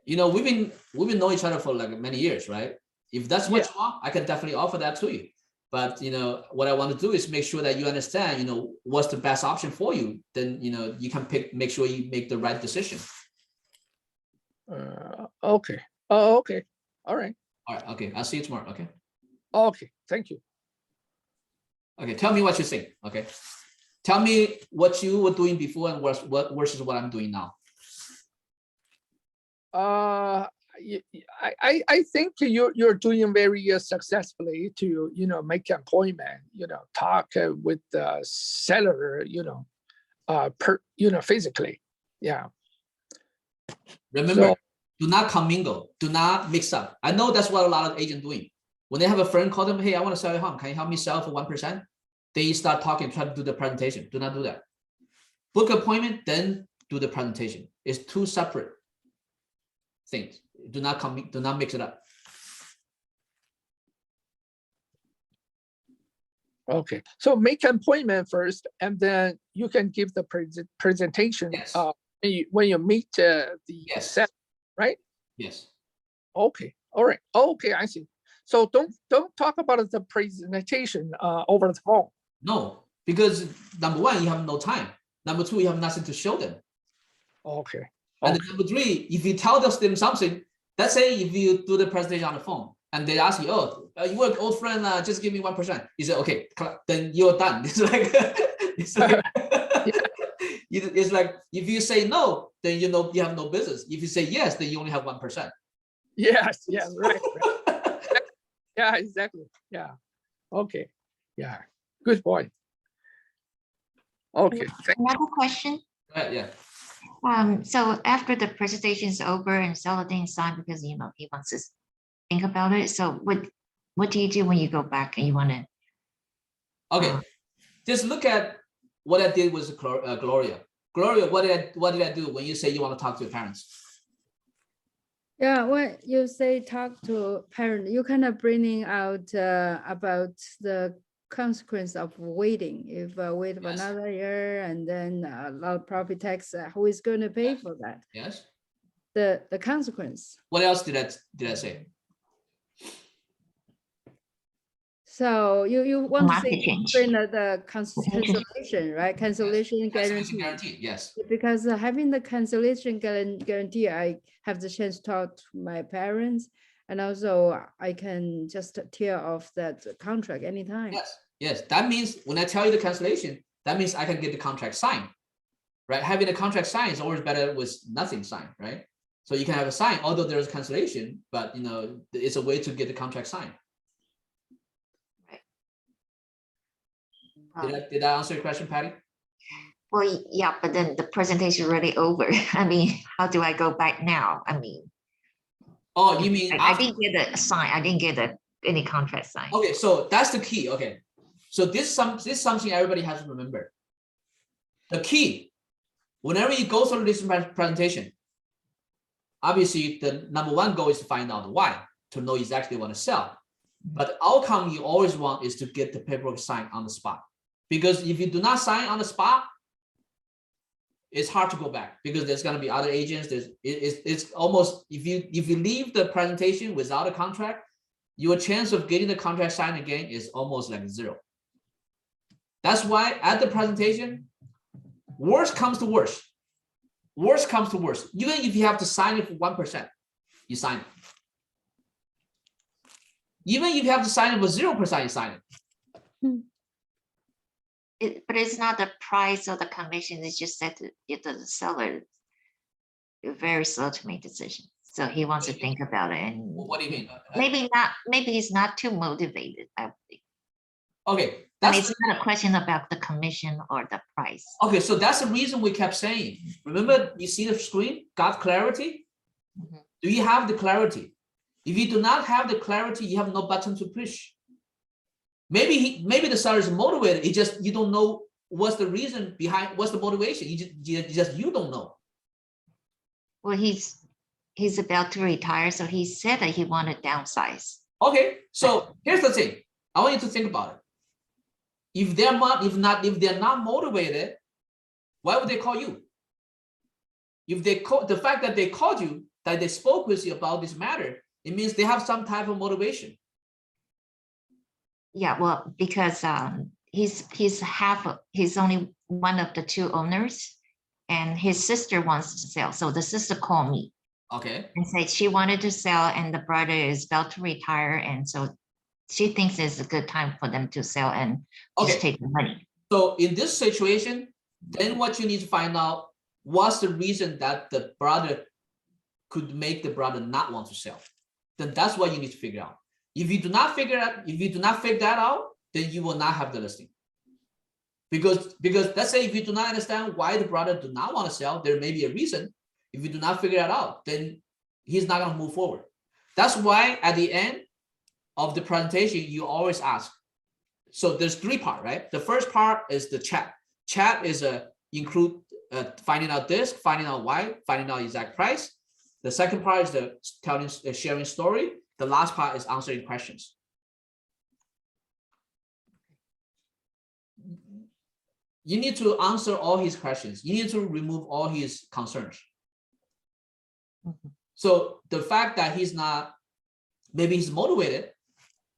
We've been knowing each other for like many years, right? If that's what Yeah. you want, I can definitely offer that to you. But what I want to do is make sure that you understand, what's the best option for you. Then you can make sure you make the right decision. Okay. Oh, okay. All right. All right. Okay. I'll see you tomorrow. Okay. Okay. Thank you. Okay. Tell me what you think. Okay. Tell me what you were doing before and versus what I'm doing now. I think you're doing very successfully to make an appointment, talk with the seller, physically. Yeah. Remember, So, do not commingle. Do not mix up. I know that's what a lot of agents doing. When they have a friend call them, hey, I want to sell your home. Can you help me sell for 1%? They start talking, try to do the presentation. Do not do that. Book an appointment, then do the presentation. It's two separate things. Do not mix it up. okay. So make an appointment first, and then you can give the presentation Yes. when you meet the Yes. seller, right? Yes. Okay. All right. Okay, I see. So don't talk about the presentation over the phone. No, because number one, you have no time. Number two, you have nothing to show them. Okay. And then number three, if you tell them something, let's say if you do the presentation on the phone and they ask you, oh, you were an old friend, just give me 1%. You say, okay, then you're done. It's like, it's like if you say no, then you have no business. If you say yes, then you only have 1%. Yes. Yeah. Right. Yeah. Exactly. Yeah. Okay. Yeah. Good point. Okay. Another question. Yeah. So after the presentation is over and seller didn't sign because he wants to think about it. So would what do you do when you go back and you want to? Okay, just look at what I did with Gloria. Gloria, what did I do when you say you want to talk to your parents? Yeah, when you say talk to parent, you kind of bringing out about the consequence of waiting. If wait for Yes. another year and then a lot of property tax, who is going to pay for that? Yes. The consequence. What else did I say? So you want to Market say change. bring the cancellation, right? Cancellation Cancellation guarantee. guarantee. Yes. Because having the cancellation guarantee, I have the chance to talk to my parents, and also I can just tear off that contract anytime. Yes. Yes. That means when I tell you the cancellation, that means I can get the contract signed, right? Having the contract signed is always better with nothing signed, right? So you can have a sign, although there's cancellation, but it's a way to get the contract signed. Did I answer your question, Patty? Well, yeah, but then the presentation is already over. I mean, how do I go back now? I mean, Oh, you mean I didn't get a sign. I didn't get any contract signed. Okay, so that's the key. Okay, so this is something everybody has to remember. The key, whenever you go through this presentation, obviously the number one goal is to find out why, to know exactly what to sell. But the outcome you always want is to get the paperwork signed on the spot. Because if you do not sign on the spot, it's hard to go back because there's going to be other agents. It's almost if you leave the presentation without a contract, your chance of getting the contract signed again is almost like zero. That's why at the presentation, worst comes to worst. Worst comes to worst. Even if you have to sign it for 1%, you sign it. Even if you have to sign it for 0%, you sign it. But it's not the price or the commission. It's just that the seller is very slow to make decisions. So he wants to think about it, and What do you mean? maybe not. Maybe he's not too motivated. I think. Okay, And that's it's not a question about the commission or the price. okay. So that's the reason we kept saying. Remember, you see the screen? Got clarity? Mhm. Do you have the clarity? If you do not have the clarity, you have no button to push. Maybe the seller is motivated. It just you don't know what's the reason behind. What's the motivation? You don't know. Well, he's about to retire, so he said that he wanted downsize. Okay, so here's the thing. I want you to think about it. If they're not motivated, why would they call you? If they call the fact that they called you, that they spoke with you about this matter, it means they have some type of motivation. Yeah, well, because he's only one of the two owners, and his sister wants to sell. So the sister called me Okay. and said she wanted to sell, and the brother is about to retire, and so she thinks it's a good time for them to sell and just take the money. So in this situation, then what you need to find out, what's the reason that the brother could make the brother not want to sell? Then that's what you need to figure out. If you do not figure that out, then you will not have the listing. Because let's say if you do not understand why the brother do not want to sell, there may be a reason. If you do not figure that out, then he's not going to move forward. That's why at the end of the presentation, you always ask. So there's three parts, right? The first part is the chat. Chat is include finding out this, finding out why, finding out exact price. The second part is the sharing story. The last part is answering questions. You need to answer all his questions. You need to remove all his concerns. Mhm. So the fact that he's not, maybe he's motivated,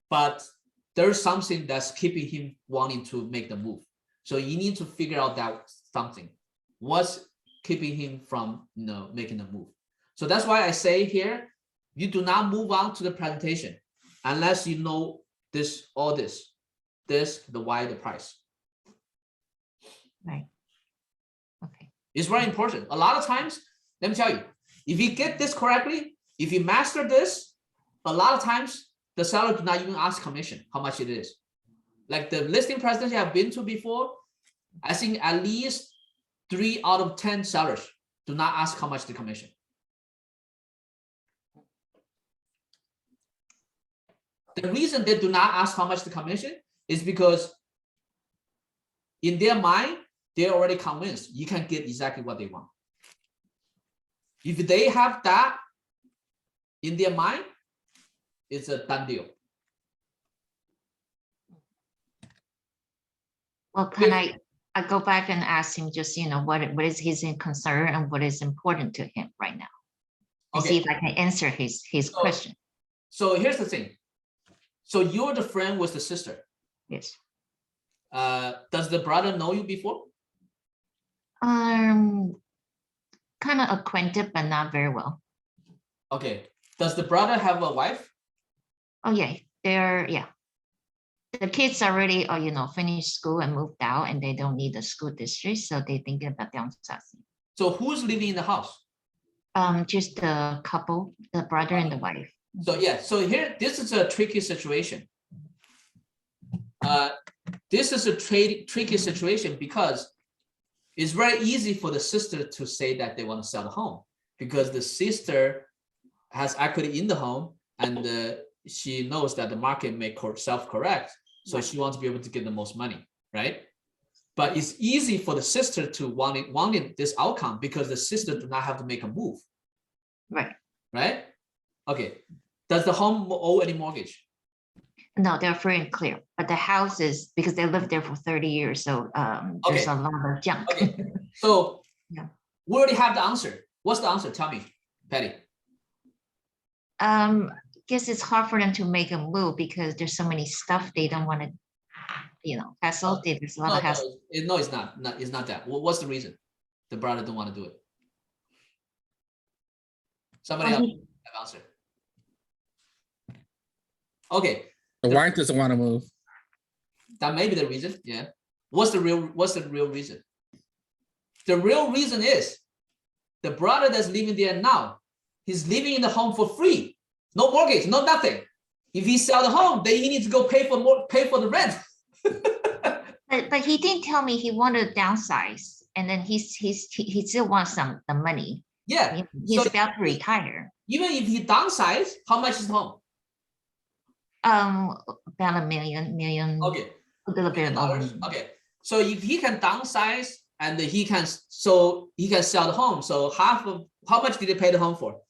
but there's something that's keeping him wanting to make the move. So you need to figure out that something. What's keeping him from making the move? So that's why I say here, you do not move on to the presentation unless you know this, all this, the why, the price. Right. Okay. It's very important. A lot of times, let me tell you, if you get this correctly, if you master this, a lot of times the seller do not even ask commission, how much it is. Like the listing presentation I've been to before, I think at least 3 out of 10 sellers do not ask how much the commission. The reason they do not ask how much the commission is because in their mind, they're already convinced you can get exactly what they want. If they have that in their mind, it's a done deal. Well, can I go back and ask him just, what is his concern and what is important to him right now? And see if I can answer his question. So here's the thing. So you're the friend with the sister. Yes. Does the brother know you before? Kind of acquainted, but not very well. Okay. Does the brother have a wife? Oh yeah, the kids already, finished school and moved out, and they don't need the school district, so they thinking about downsizing. So who's living in the house? Just the couple, the brother and the wife. So yeah, so here, this is a tricky situation. This is a tricky situation because it's very easy for the sister to say that they want to sell the home because the sister has equity in the home and she knows that the market may self-correct. So she wants to be able to get the most money, right? But it's easy for the sister to wanting this outcome because the sister do not have to make a move. Right. Right? Okay. Does the home owe any mortgage? No, they're free and clear. But the house is, because they lived there for 30 years, so there's a lot of junk. Okay. So Yeah. we already have the answer. What's the answer? Tell me, Patty. Guess it's hard for them to make a move because there's so many stuff they don't want to, hassle. There's a lot of hassle. No, it's not. It's not that. What's the reason? The brother don't want to do it. Somebody else have answer. Okay. The wife doesn't want to move. That may be the reason. Yeah. What's the real reason? The real reason is the brother that's living there now, he's living in the home for free. No mortgage, no nothing. If he sell the home, then he needs to go pay for the rent. But he didn't tell me he wanted to downsize, and then he still wants the money. Yeah. He's So about to retire. even if he downsize, how much is the home? About $1 million. Okay. A little bit over. Okay. So if he can downsize and he can sell the home. So half of how much did he pay the home for?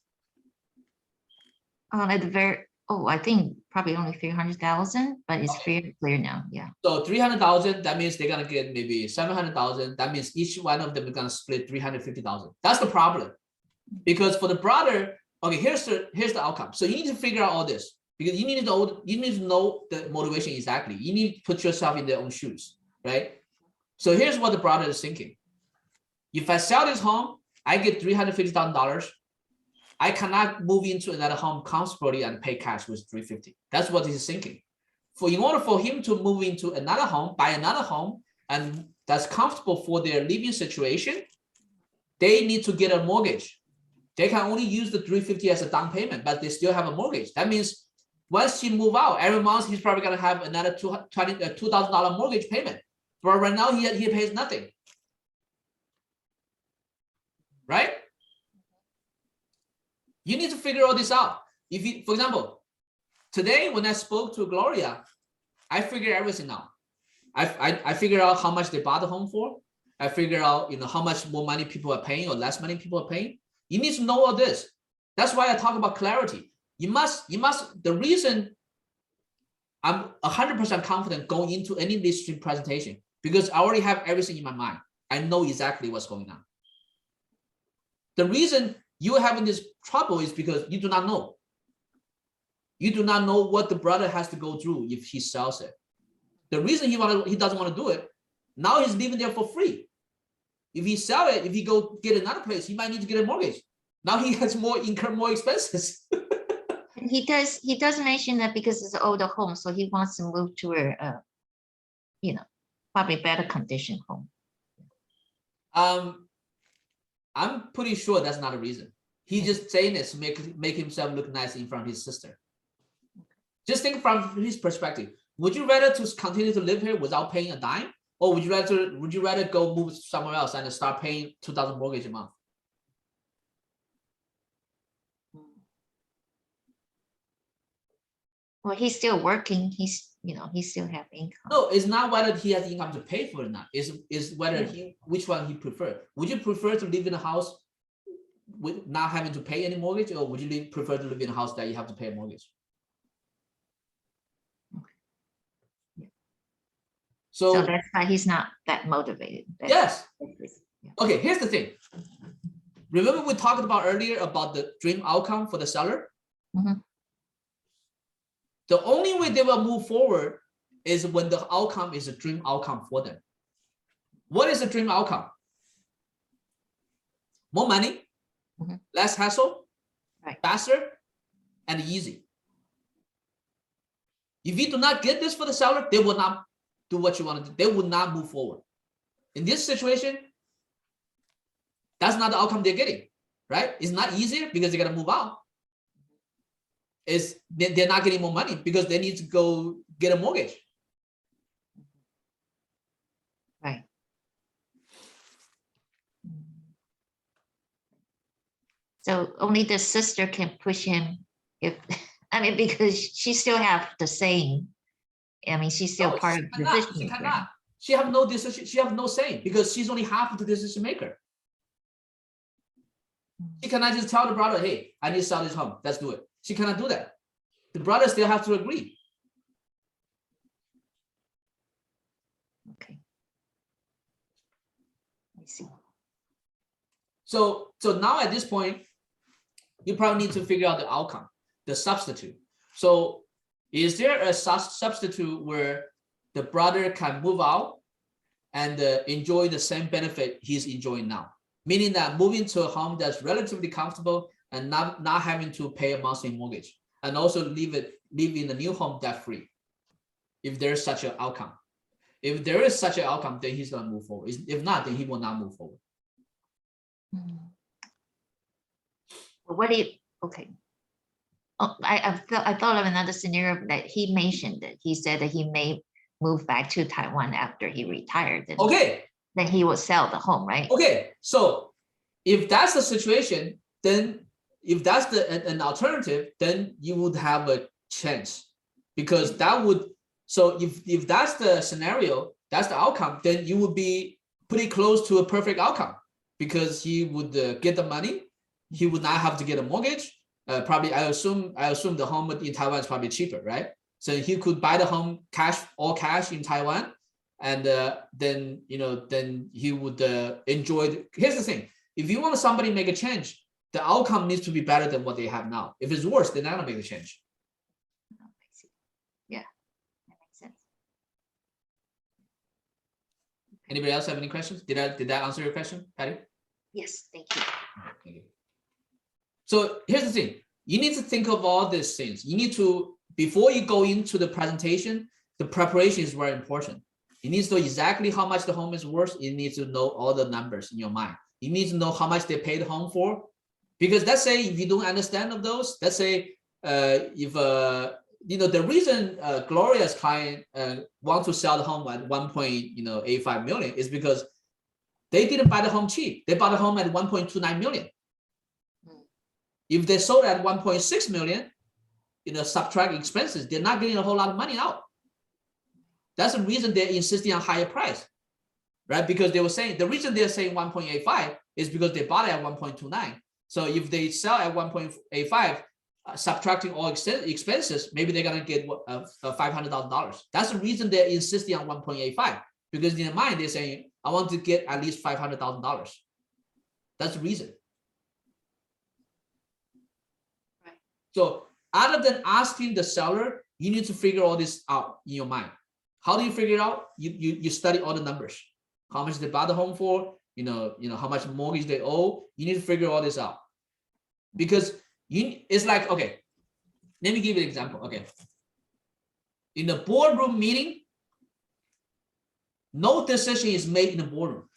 At the very, I think probably only 300,000, but it's very clear now. Yeah. So 300,000, that means they're gonna get maybe 700,000. That means each one of them is gonna split 350,000. That's the problem. Because for the brother, okay, here's the outcome. So you need to figure out all this because you need to know the motivation exactly. You need to put yourself in their own shoes, right? So here's what the brother is thinking. If I sell this home, I get $350,000. I cannot move into another home comfortably and pay cash with 350. That's what he's thinking. In order for him to move into another home, buy another home, and that's comfortable for their living situation, they need to get a mortgage. They can only use the 350 as a down payment, but they still have a mortgage. That means once he move out, every month he's probably gonna have another $2,000 mortgage payment. But right now he pays nothing. Right? You need to figure all this out. If you, for example, today when I spoke to Gloria, I figured everything out. I figured out how much they bought the home for. I figured out, how much more money people are paying or less money people are paying. You need to know all this. That's why I talk about clarity. The reason I'm 100% confident going into any listing presentation, because I already have everything in my mind. I know exactly what's going on. The reason you're having this trouble is because you do not know. You do not know what the brother has to go through if he sells it. The reason he doesn't want to do it, now he's living there for free. If he sell it, if he go get another place, he might need to get a mortgage. Now he has incur more expenses. He does mention that because it's an older home, so he wants to move to a, probably better condition home. I'm pretty sure that's not a reason. He's just saying this to make himself look nice in front of his sister. Just think from his perspective. Would you rather to continue to live here without paying a dime, or would you rather go move somewhere else and start paying $2,000 mortgage a month? Well, he's still working. He's, he still have income. No, it's not whether he has income to pay for it or not. Is whether which one he prefer. Would you prefer to live in a house with not having to pay any mortgage, or would you prefer to live in a house that you have to pay a mortgage? So that's why he's not that motivated. Yes. Yeah. Okay, here's the thing. Remember we talked about earlier about the dream outcome for the seller? Mhm. The only way they will move forward is when the outcome is a dream outcome for them. What is a dream outcome? More money, Mhm. less hassle, Right. faster, and easy. If you do not get this for the seller, they will not do what you want to do. They will not move forward. In this situation, that's not the outcome they're getting, right? It's not easier because they got to move out. They're not getting more money because they need to go get a mortgage. Right. So only the sister can push him if, because she still have the saying. She's still No, part she of the cannot. decision She maker. cannot. She have no decision. She have no say because she's only half of the decision maker. She cannot just tell the brother, "Hey, I need to sell this home. Let's do it." She cannot do that. The brother still have to agree. Okay. I see. So now at this point, you probably need to figure out the outcome, the substitute. So is there a substitute where the brother can move out and enjoy the same benefit he's enjoying now? Meaning that moving to a home that's relatively comfortable and not having to pay a monthly mortgage, and also live in the new home debt free. If there's such an outcome. If there is such an outcome, then he's gonna move forward. If not, then he will not move forward. Well, what do you, okay. Oh, I thought of another scenario that he mentioned that he said that he may move back to Taiwan after he retired. Okay. Then he will sell the home, right? Okay. So if that's the situation, then if that's an alternative, then you would have a chance, because that would, so if that's the scenario, that's the outcome, then you would be pretty close to a perfect outcome, because he would get the money. He would not have to get a mortgage. Probably, I assume the home in Taiwan is probably cheaper, right? So he could buy the home all cash in Taiwan, and then he would enjoy. Here's the thing: if you want somebody to make a change, the outcome needs to be better than what they have now. If it's worse, they're not gonna make a change. Yeah, that makes sense. Anybody else have any questions? Did that answer your question, Patty? Yes, thank you. Okay. So here's the thing: you need to think of all these things. You need to, before you go into the presentation, the preparation is very important. You need to know exactly how much the home is worth. You need to know all the numbers in your mind. You need to know how much they paid the home for. Because let's say if you don't understand of those, let's say if the reason Gloria's client want to sell the home at 1.85 million is because they didn't buy the home cheap. They bought the home at 1.29 million. If they sold at 1.6 million, subtract expenses, they're not getting a whole lot of money out. That's the reason they're insisting on higher price, right? Because they were saying, the reason they're saying 1.85 is because they bought it at 1.29. So if they sell at 1.85, subtracting all expenses, maybe they're gonna get $500,000. That's the reason they're insisting on 1.85, because in their mind they're saying, I want to get at least $500,000. That's the reason. Right. So other than asking the seller, you need to figure all this out in your mind. How do you figure it out? You study all the numbers. How much they bought the home for, how much mortgage they owe. You need to figure all this out. Because it's like, okay, let me give you an example. Okay. In the boardroom meeting, no decision is made in the boardroom.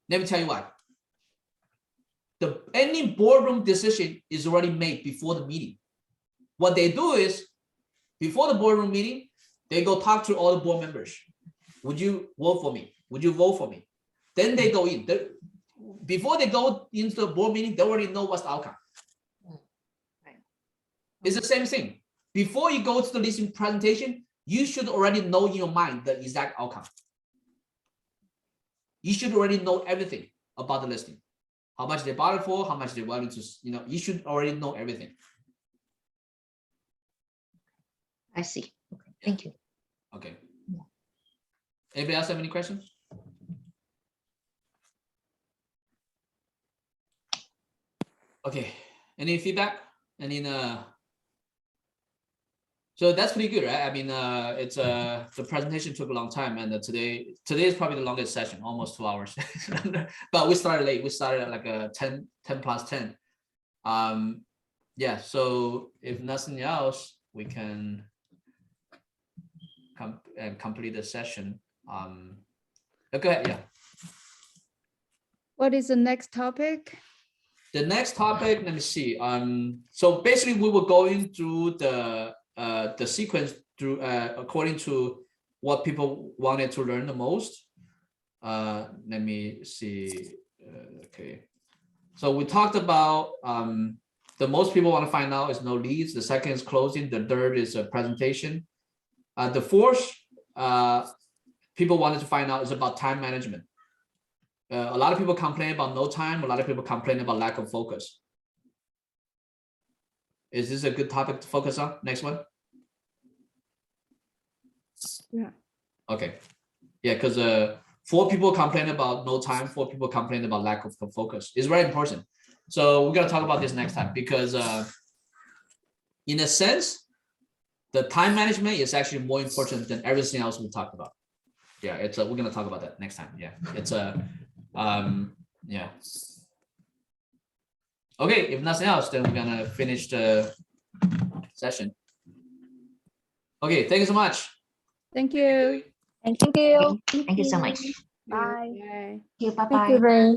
Let me tell you why. Any boardroom decision is already made before the meeting. What they do is, before the boardroom meeting, they go talk to all the board members. Would you vote for me? Would you vote for me? Then they go in. Before they go into the board meeting, they already know what's the outcome. It's the same thing. before you go to the listing presentation, you should already know in your mind the exact outcome. You should already know everything about the listing. How much they bought it for, how much they're willing to, you should already know everything. I see. Okay, thank you. Okay. Anybody else have any questions? Okay, any feedback? Any so that's pretty good, right? I mean, it's the presentation took a long time, and today is probably the longest session, almost 2 hours. But we started late. We started at like a 10 plus 10. Yeah, so if nothing else, we can complete the session. Go ahead, yeah. What is the next topic? The next topic, let me see. So basically we were going through the sequence through according to what people wanted to learn the most. Let me see. Okay. So we talked about the most people want to find out is no leads. The second is closing. The third is a presentation. The fourth people wanted to find out is about time management. A lot of people complain about no time. A lot of people complain about lack of focus. Is this a good topic to focus on? Next one. Yeah. Okay. Yeah, because 4 people complain about no time. 4 people complain about lack of focus. It's very important. So we're gonna talk about this next time because in a sense, the time management is actually more important than everything else we talked about. Yeah, it's we're gonna talk about that next time. Yeah, it's yeah. Okay, if nothing else, then we're gonna finish the session. Okay, thank you so much. Thank you. Thank you. Thank you so much. Bye. Thank you. Bye Thank you, bye. Ray.